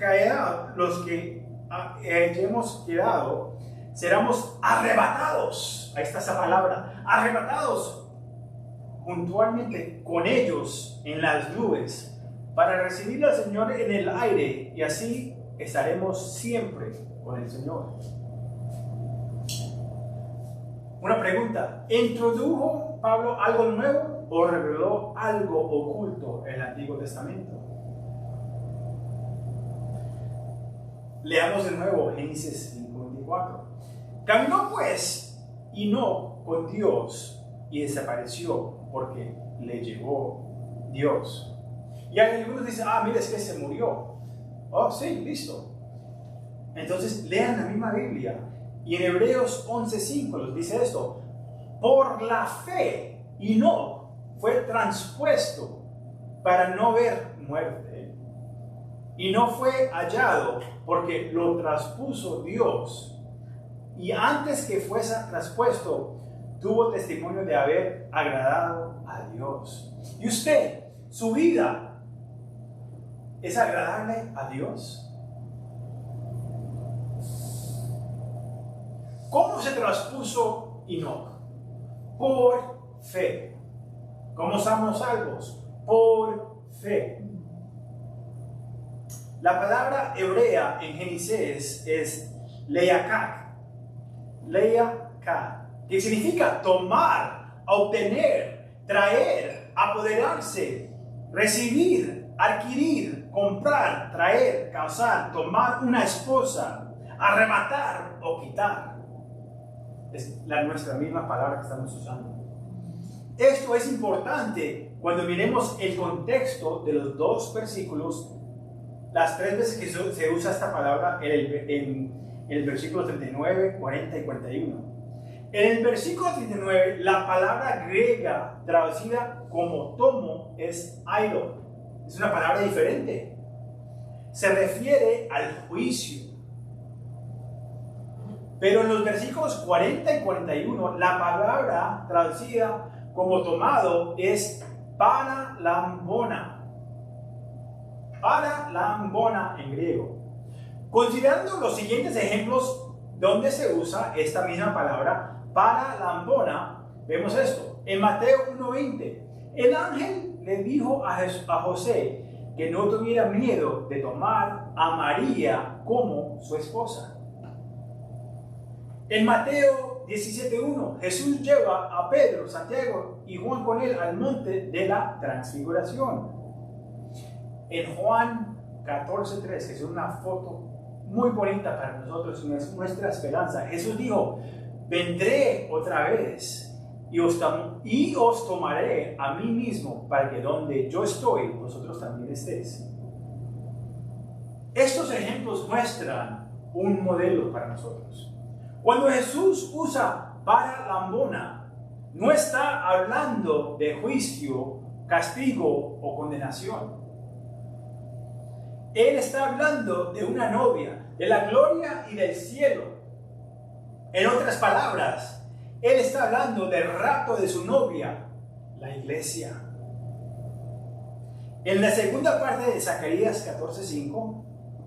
quedado, seremos arrebatados. Ahí está esa palabra, arrebatados puntualmente con ellos en las nubes para recibir al Señor en el aire, y así estaremos siempre con el Señor. Una pregunta: ¿introdujo Pablo algo nuevo o reveló algo oculto en el Antiguo Testamento? Leamos de nuevo Génesis 5:24. Caminó pues Enoc con Dios y desapareció porque le llegó Dios. Y algunos dicen, mira, es que se murió. Oh, sí, listo. Entonces lean la misma Biblia. Y en Hebreos 11:5 nos dice esto: por la fe, Enoc fue transpuesto para no ver muerte, y no fue hallado porque lo traspuso Dios, y antes que fuese traspuesto tuvo testimonio de haber agradado a Dios. Y usted, su vida, ¿es agradable a Dios? ¿Cómo se traspuso Enoc? Por fe. ¿Cómo somos salvos? Por fe. La palabra hebrea en Génesis es leiakak, que significa tomar, obtener, traer, apoderarse, recibir, adquirir, comprar, traer, causar, tomar una esposa, arrebatar o quitar. Es nuestra misma palabra que estamos usando. Esto es importante cuando miremos el contexto de los dos versículos, las tres veces que se usa esta palabra en el versículo 39, 40 y 41. En el versículo 39, la palabra griega traducida como tomo es aido. Es una palabra diferente. Se refiere al juicio. Pero en los versículos 40 y 41, la palabra traducida como tomado es paralambona. Paralambona en griego. Considerando los siguientes ejemplos donde se usa esta misma palabra, paralambona, vemos esto. En Mateo 1:20, el ángel le dijo a José que no tuviera miedo de tomar a María como su esposa. En Mateo 17:1, Jesús lleva a Pedro, Santiago y Juan con él al monte de la transfiguración. En Juan 14:3, que es una foto muy bonita para nosotros, es nuestra esperanza, Jesús dijo: vendré otra vez y os tomaré a mí mismo, para que donde yo estoy, vosotros también estéis. Estos ejemplos muestran un modelo para nosotros. Cuando Jesús usa paralambona, no está hablando de juicio, castigo o condenación. Él está hablando de una novia, de la gloria y del cielo. En otras palabras, Él está hablando del rapto de su novia, la iglesia. En la segunda parte de Zacarías 14:5,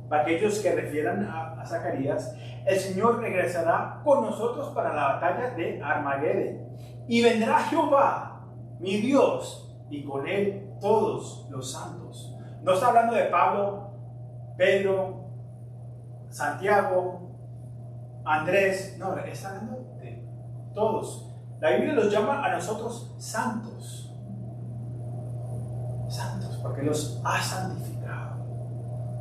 para aquellos que refieran a Zacarías, el Señor regresará con nosotros para la batalla de Armagedón. Y vendrá Jehová, mi Dios, y con él todos los santos. No está hablando de Pablo, Pedro, Santiago, Andrés. No, está hablando de todos. La Biblia los llama a nosotros santos. Santos, porque los ha santificado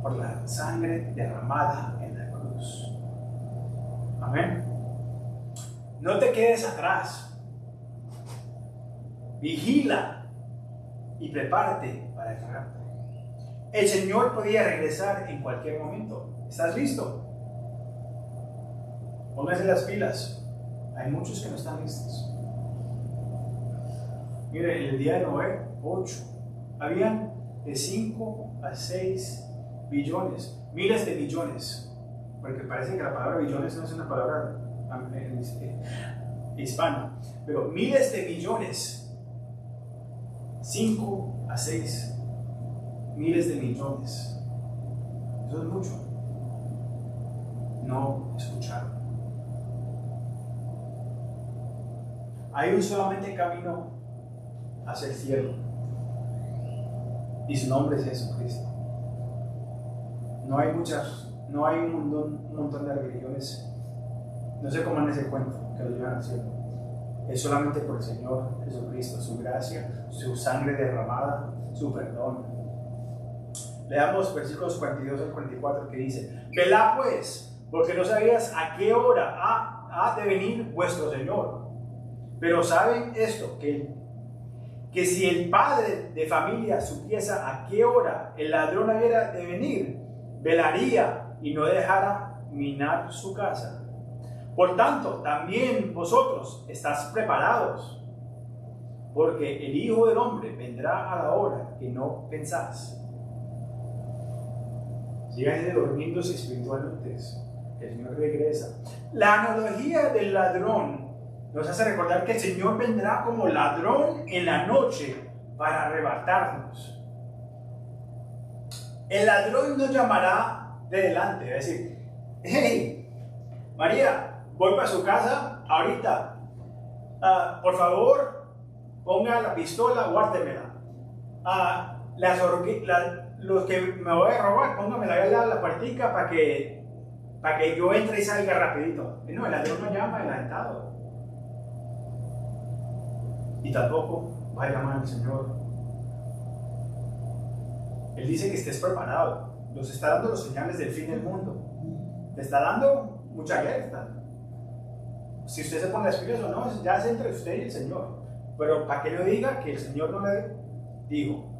por la sangre derramada en la cruz. Amén. No te quedes atrás. Vigila y prepárate para el rapto. El Señor podía regresar en cualquier momento. ¿Estás listo? Póngase las pilas. Hay muchos que no están listos. Mire, en el día de Noé, 8. Habían de 5 a 6 billones, miles de billones. Porque parece que la palabra billones no es una palabra hispana. Pero miles de billones. 5 a 6 miles de millones. Eso es mucho. No escucharon. Hay un solamente camino hacia el cielo, y su nombre es Jesucristo. No hay un montón de religiones. No sé cómo en ese cuento que lo llevan al cielo. Es solamente por el Señor Jesucristo, su gracia, su sangre derramada, su perdón. Leamos versículos 42 al 44 que dice: velad pues, porque no sabías a qué hora ha de venir vuestro Señor. Pero saben esto, que que si el padre de familia supiese a qué hora el ladrón hubiera de venir, velaría y no dejara minar su casa. Por tanto, también vosotros estáis preparados, porque el Hijo del Hombre vendrá a la hora que no pensáis. Sigan durmiéndose espiritualmente, que el Señor regresa. La analogía del ladrón nos hace recordar que el Señor vendrá como ladrón en la noche para arrebatarnos. El ladrón nos llamará de delante, va a decir: hey, María, voy para su casa ahorita. Por favor, ponga la pistola, guárdemela. Los que me voy a robar, póngamela ahí a la puertica para que yo entre y salga rapidito. No, el ladrón no llama el alentado. Y tampoco va a llamar al Señor. Él dice que estés preparado. Nos está dando los señales del fin del mundo. Te está dando mucha alerta. Si usted se pone las pilas o no, ya es entre usted y el Señor. Pero para que no diga que el Señor no le dijo,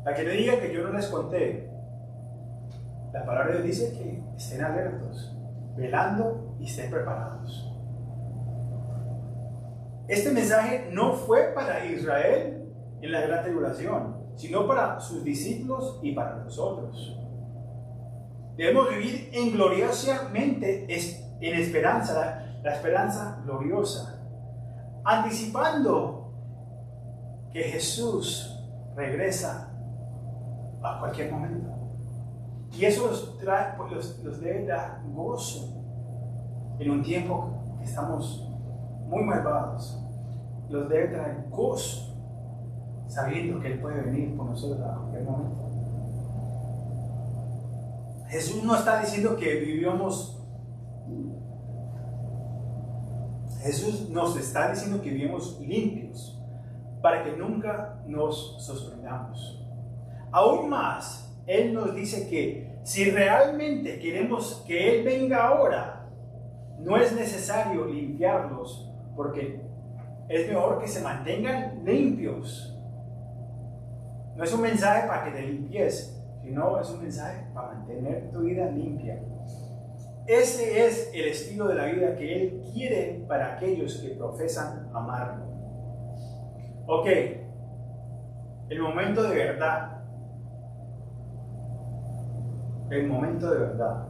para que no diga que yo no les conté, la palabra de Dios dice que estén alertos, velando y estén preparados. Este mensaje no fue para Israel en la gran tribulación, sino para sus discípulos y para nosotros. Debemos vivir en gloriosamente en esperanza, la esperanza gloriosa, anticipando que Jesús regresa a cualquier momento. Y eso los debe dar gozo en un tiempo que estamos muy malvados. Los debe traer gozo sabiendo que Él puede venir por nosotros a cualquier momento. Jesús no está diciendo que vivamos. Jesús nos está diciendo que vivimos limpios para que nunca nos sorprendamos. Aún más, Él nos dice que si realmente queremos que Él venga ahora, no es necesario limpiarlos, porque es mejor que se mantengan limpios. No es un mensaje para que te limpies, sino es un mensaje para mantener tu vida limpia. Ese es el estilo de la vida que Él quiere para aquellos que profesan amarlo. Ok, el momento de verdad. El momento de verdad.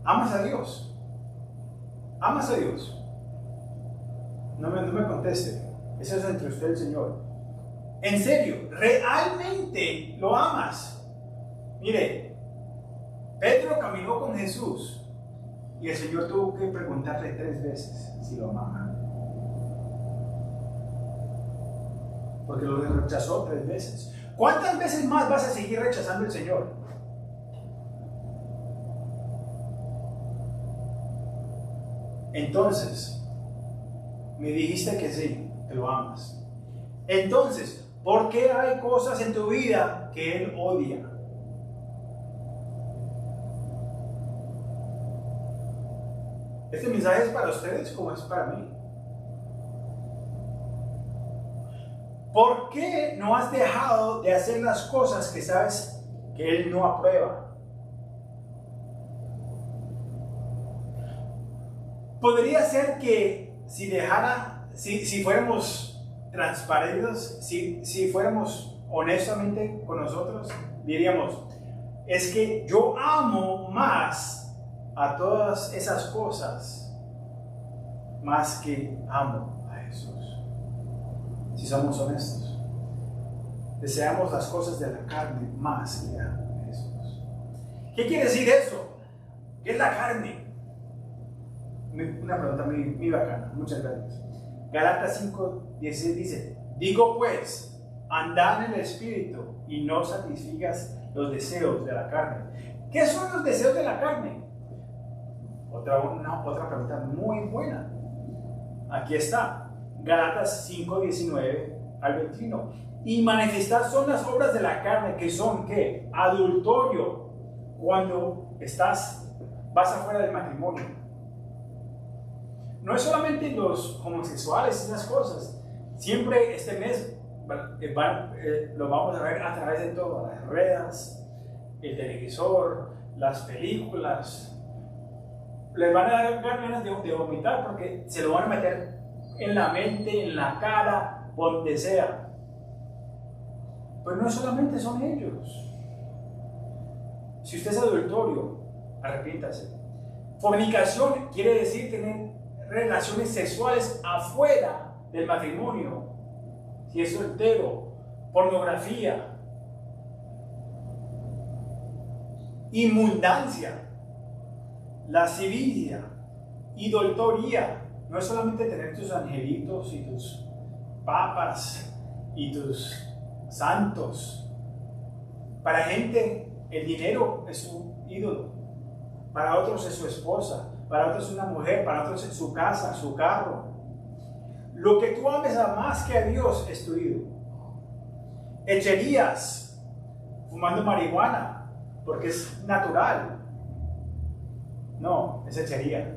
¿Amas a Dios? ¿Amas a Dios? No me conteste. Eso es entre usted y el Señor. En serio, ¿realmente lo amas? Mire, Pedro caminó con Jesús y el Señor tuvo que preguntarle 3 veces si lo amaba. Porque lo rechazó 3 veces. ¿Cuántas veces más vas a seguir rechazando al Señor? Entonces, me dijiste que sí, que lo amas. Entonces, ¿por qué hay cosas en tu vida que Él odia? Este mensaje es para ustedes como es para mí. ¿Por qué no has dejado de hacer las cosas que sabes que Él no aprueba? Podría ser que si fuéramos transparentes, si fuéramos honestamente con nosotros, diríamos, es que yo amo más a todas esas cosas, más que amo a Jesús. Si somos honestos, deseamos las cosas de la carne más que a Jesús. ¿Qué quiere decir eso? ¿Qué es la carne? Una pregunta muy bacana, muchas gracias. Gálatas 5:16 dice: digo pues, andad en el Espíritu y no satisfagas los deseos de la carne. ¿Qué son los deseos de la carne? Otra pregunta muy buena. Aquí está. Gálatas 5:19 al 21. Y manifestadas son las obras de la carne, que son ¿qué? Adulterio, cuando vas afuera del matrimonio. No es solamente los homosexuales y esas cosas, Siempre este mes lo vamos a ver a través de todas las redes, el televisor, las películas. Les van a dar ganas de vomitar porque se lo van a meter en la mente, en la cara, donde sea. Pero no solamente son ellos. Si usted es adulterio, arrepiéntase. Fornicación quiere decir tener relaciones sexuales afuera del matrimonio. Si es soltero, pornografía, inmundancia, lascivia, idolatría. No es solamente tener tus angelitos y tus papas y tus santos. Para gente, el dinero es un ídolo. Para otros es su esposa, para otros es una mujer, para otros es su casa, su carro. Lo que tú ames a más que a Dios es tu ídolo. Hecherías, fumando marihuana, porque es natural. No, es hechería.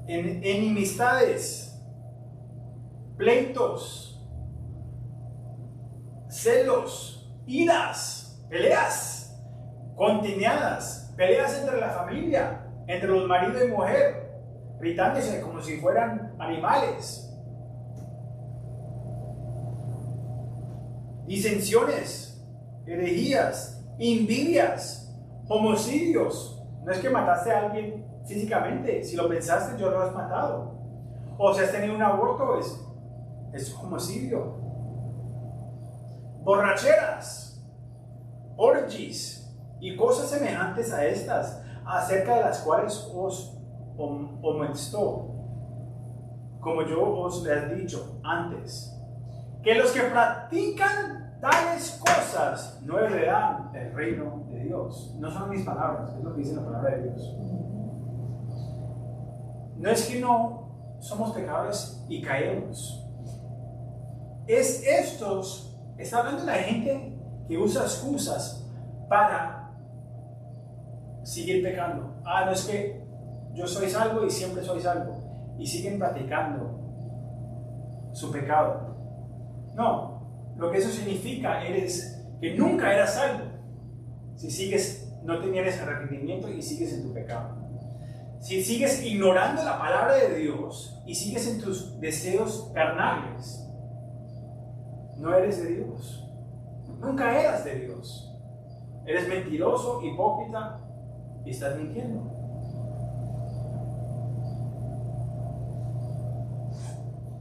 Enemistades, pleitos, celos, iras, peleas, contiendas, peleas entre la familia, entre los maridos y mujer, gritándose como si fueran animales, disensiones, herejías, envidias, homicidios. No es que mataste a alguien físicamente, si lo pensaste, yo lo has matado. O si has tenido un aborto, es homicidio. Borracheras, orgies y cosas semejantes a estas, acerca de las cuales os amonestó, como yo os le he dicho antes, que los que practican tales cosas no heredarán el reino de Dios. No son mis palabras, es lo que dice la palabra de Dios. No es que no somos pecadores y caemos. Está hablando de la gente que usa excusas para seguir pecando. No es que yo soy salvo y siempre soy salvo. Y siguen practicando su pecado. No, lo que eso significa es que nunca eras salvo. Si no tenías arrepentimiento y sigues en tu pecado. Si sigues ignorando la palabra de Dios y sigues en tus deseos carnales, no eres de Dios. Nunca eras de Dios. Eres mentiroso, hipócrita y estás mintiendo.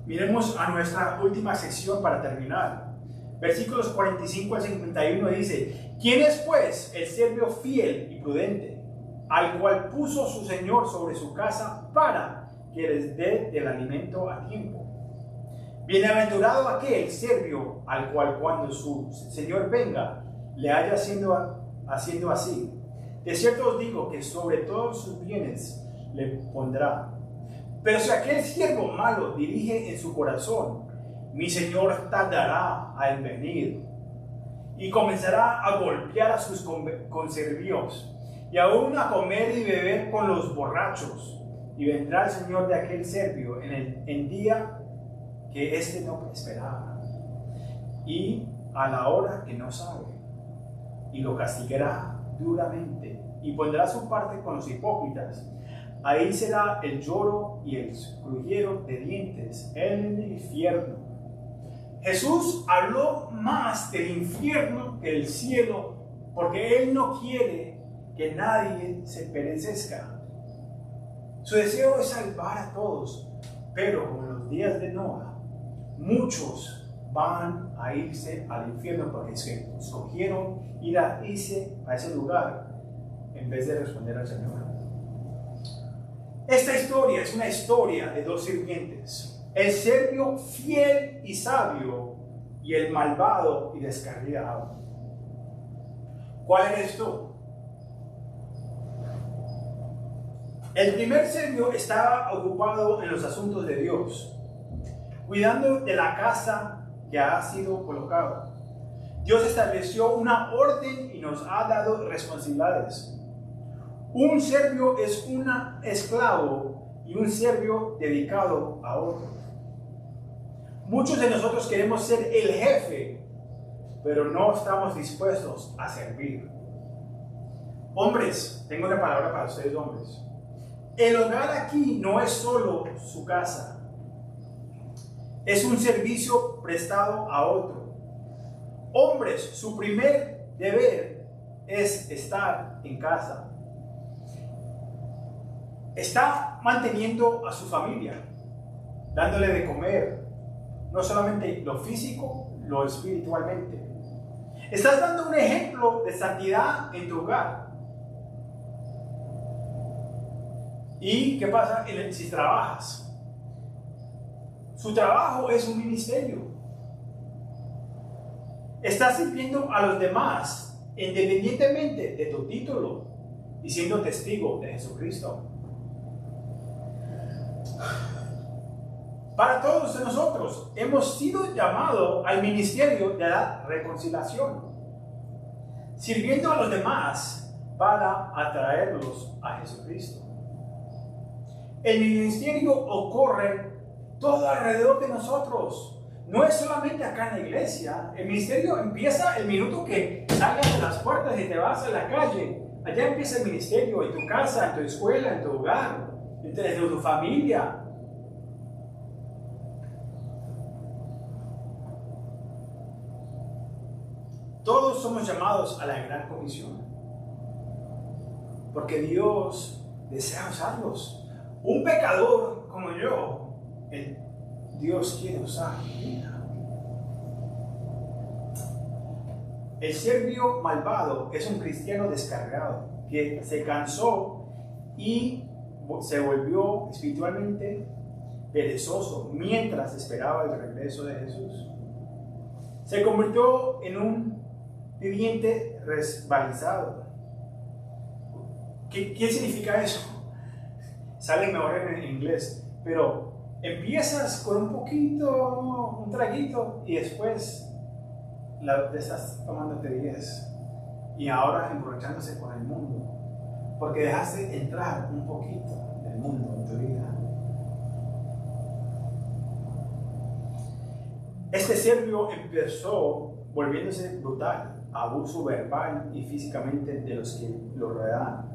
Miremos a nuestra última sección para terminar. Versículos 45 al 51 dice: ¿Quién es pues el siervo fiel y prudente, al cual puso su Señor sobre su casa para que les dé del alimento a tiempo? Bienaventurado aquel siervo al cual cuando su Señor venga le haya haciendo así. De cierto os digo que sobre todos sus bienes le pondrá. Pero si aquel siervo malo dirige en su corazón: mi Señor tardará en venir, y comenzará a golpear a sus conservíos, y aún a comer y beber con los borrachos, y vendrá el Señor de aquel siervo en el día que éste no esperaba, y a la hora que no sabe, y lo castigará duramente, y pondrá su parte con los hipócritas. Ahí será el lloro y el crujir de dientes en el infierno. Jesús habló más del infierno que del cielo, porque Él no quiere que nadie se perezca. Su deseo es salvar a todos, pero como en los días de Noé, muchos van a irse al infierno porque escogieron ir a ese lugar en vez de responder al Señor. Esta historia es una historia de dos sirvientes: el siervo fiel y sabio y el malvado y descarriado. ¿Cuál eres tú? El primer siervo estaba ocupado en los asuntos de Dios, cuidando de la casa que ha sido colocada. Dios estableció una orden y nos ha dado responsabilidades. Un siervo es un esclavo y un siervo dedicado a otro. Muchos de nosotros queremos ser el jefe, pero no estamos dispuestos a servir. Hombres, tengo una palabra para ustedes, hombres. El hogar aquí no es solo su casa, es un servicio prestado a otro. Hombres, su primer deber es estar en casa. Está manteniendo a su familia, dándole de comer, no solamente lo físico, lo espiritualmente. Estás dando un ejemplo de santidad en tu hogar. ¿Y qué pasa si trabajas? Su trabajo es un ministerio. Estás sirviendo a los demás, independientemente de tu título, y siendo testigo de Jesucristo. Para todos nosotros hemos sido llamados al ministerio de la reconciliación, sirviendo a los demás para atraerlos a Jesucristo. El ministerio ocurre todo alrededor de nosotros. No es solamente acá en la iglesia. El ministerio empieza el minuto que salgas de las puertas y te vas a la calle. Allá empieza el ministerio, en tu casa, en tu escuela, en tu hogar, en tu familia. Todos somos llamados a la gran comisión, porque Dios desea usarlos. Un pecador como yo, Dios quiere usar mi vida. El serbio malvado es un cristiano descargado que se cansó y se volvió espiritualmente perezoso mientras esperaba el regreso de Jesús. Se convirtió en un viviente resbalizado. ¿Qué significa eso? Sale mejor en inglés, pero empiezas con un poquito, un traguito, y después te estás tomándote 10 y ahora emborrachándose con el mundo, porque dejaste entrar un poquito del mundo en tu vida. Este serbio empezó volviéndose brutal, abuso verbal y físicamente de los que lo rodeaban.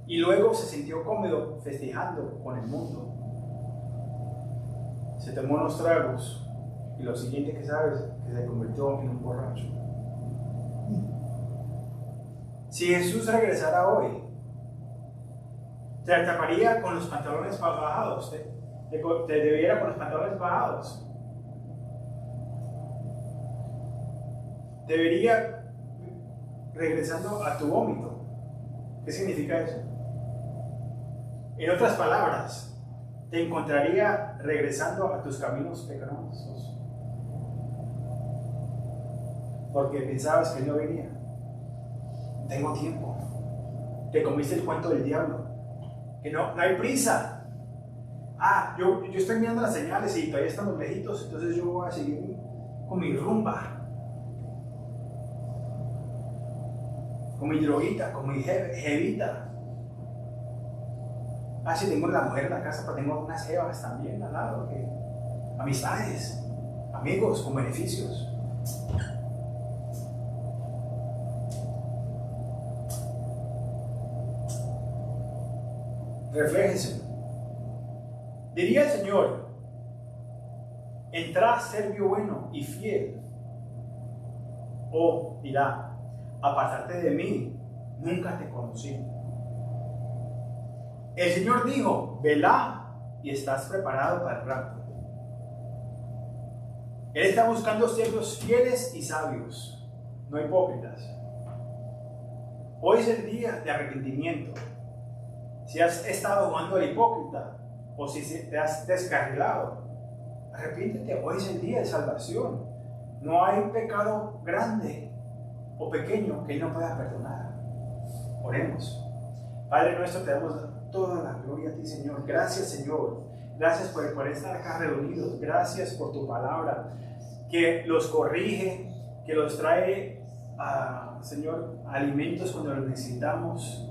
Y luego se sintió cómodo festejando con el mundo. Se tomó unos tragos y lo siguiente que sabes, que se convirtió en un borracho. Si Jesús regresara hoy, te taparía con los pantalones bajados, te debiera con los pantalones bajados. Te vería regresando a tu vómito. ¿Qué significa eso? En otras palabras, te encontraría regresando a tus caminos pecaminosos, porque pensabas que no venía. Tengo tiempo. Te comiste el cuento del diablo, que no hay prisa. Yo estoy mirando las señales y todavía estamos lejitos, entonces yo voy a seguir con mi rumba, con mi droguita, con mi jevita. Sí, tengo la mujer en la casa, pero tengo unas jevas también al lado, amistades, amigos con beneficios. Refléjense. Diría el Señor: entrad, serbio bueno y fiel. O dirá: apartarte de mí, nunca te conocí. El Señor dijo: velá y estás preparado para el rapto. Él está buscando siervos fieles y sabios, no hipócritas. Hoy es el día de arrepentimiento. Si has estado jugando al hipócrita o si te has descarrilado, arrepiéntete. Hoy es el día de salvación. No hay pecado grande o pequeño que Él no pueda perdonar. Oremos. Padre nuestro, te damos toda la gloria a ti, Señor. Gracias, Señor. Gracias por estar acá reunidos. Gracias por tu palabra que los corrige, que los trae, Señor, alimentos cuando los necesitamos.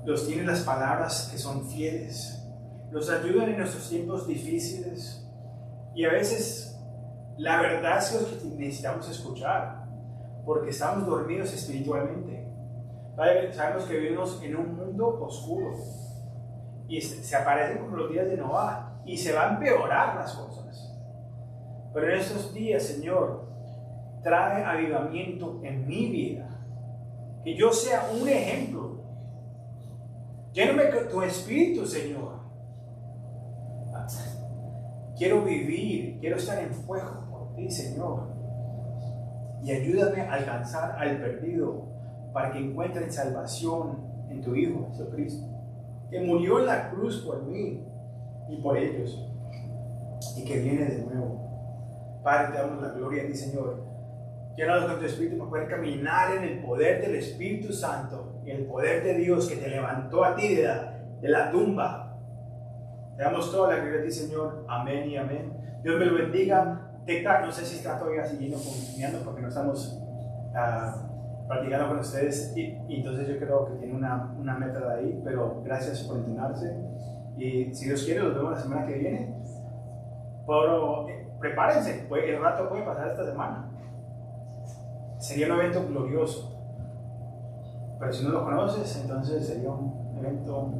Los tiene las palabras que son fieles. Nos ayudan en nuestros tiempos difíciles. Y a veces la verdad es lo que necesitamos escuchar, porque estamos dormidos espiritualmente. Sabemos que vivimos en un mundo oscuro y se aparecen como los días de Noah y se van a empeorar las cosas. Pero en estos días, Señor, trae avivamiento en mi vida, que yo sea un ejemplo. Lléname con tu espíritu, Señor. Quiero vivir, quiero estar en fuego por ti, Señor. Y ayúdame a alcanzar al perdido para que encuentren salvación en tu Hijo Jesucristo, que murió en la cruz por mí y por ellos, y que viene de nuevo. Padre, te damos la gloria a ti, Señor. Llénanos con tu Espíritu para poder caminar en el poder del Espíritu Santo y el poder de Dios que te levantó a ti de la tumba. Te damos toda la gloria a ti, Señor. Amén y amén. Dios me lo bendiga. TikTok, no sé si está todavía siguiendo funcionando porque no estamos practicando con ustedes y entonces yo creo que tiene una meta de ahí, pero gracias por entrenarse y si Dios quiere los vemos la semana que viene. Pero prepárense, el rato puede pasar esta semana. Sería un evento glorioso, pero si no lo conoces, entonces sería un evento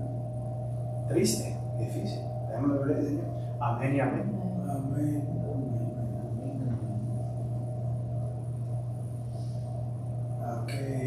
triste, difícil. Dejemos la gloria del Señor. Amén y amén. Amén. Okay.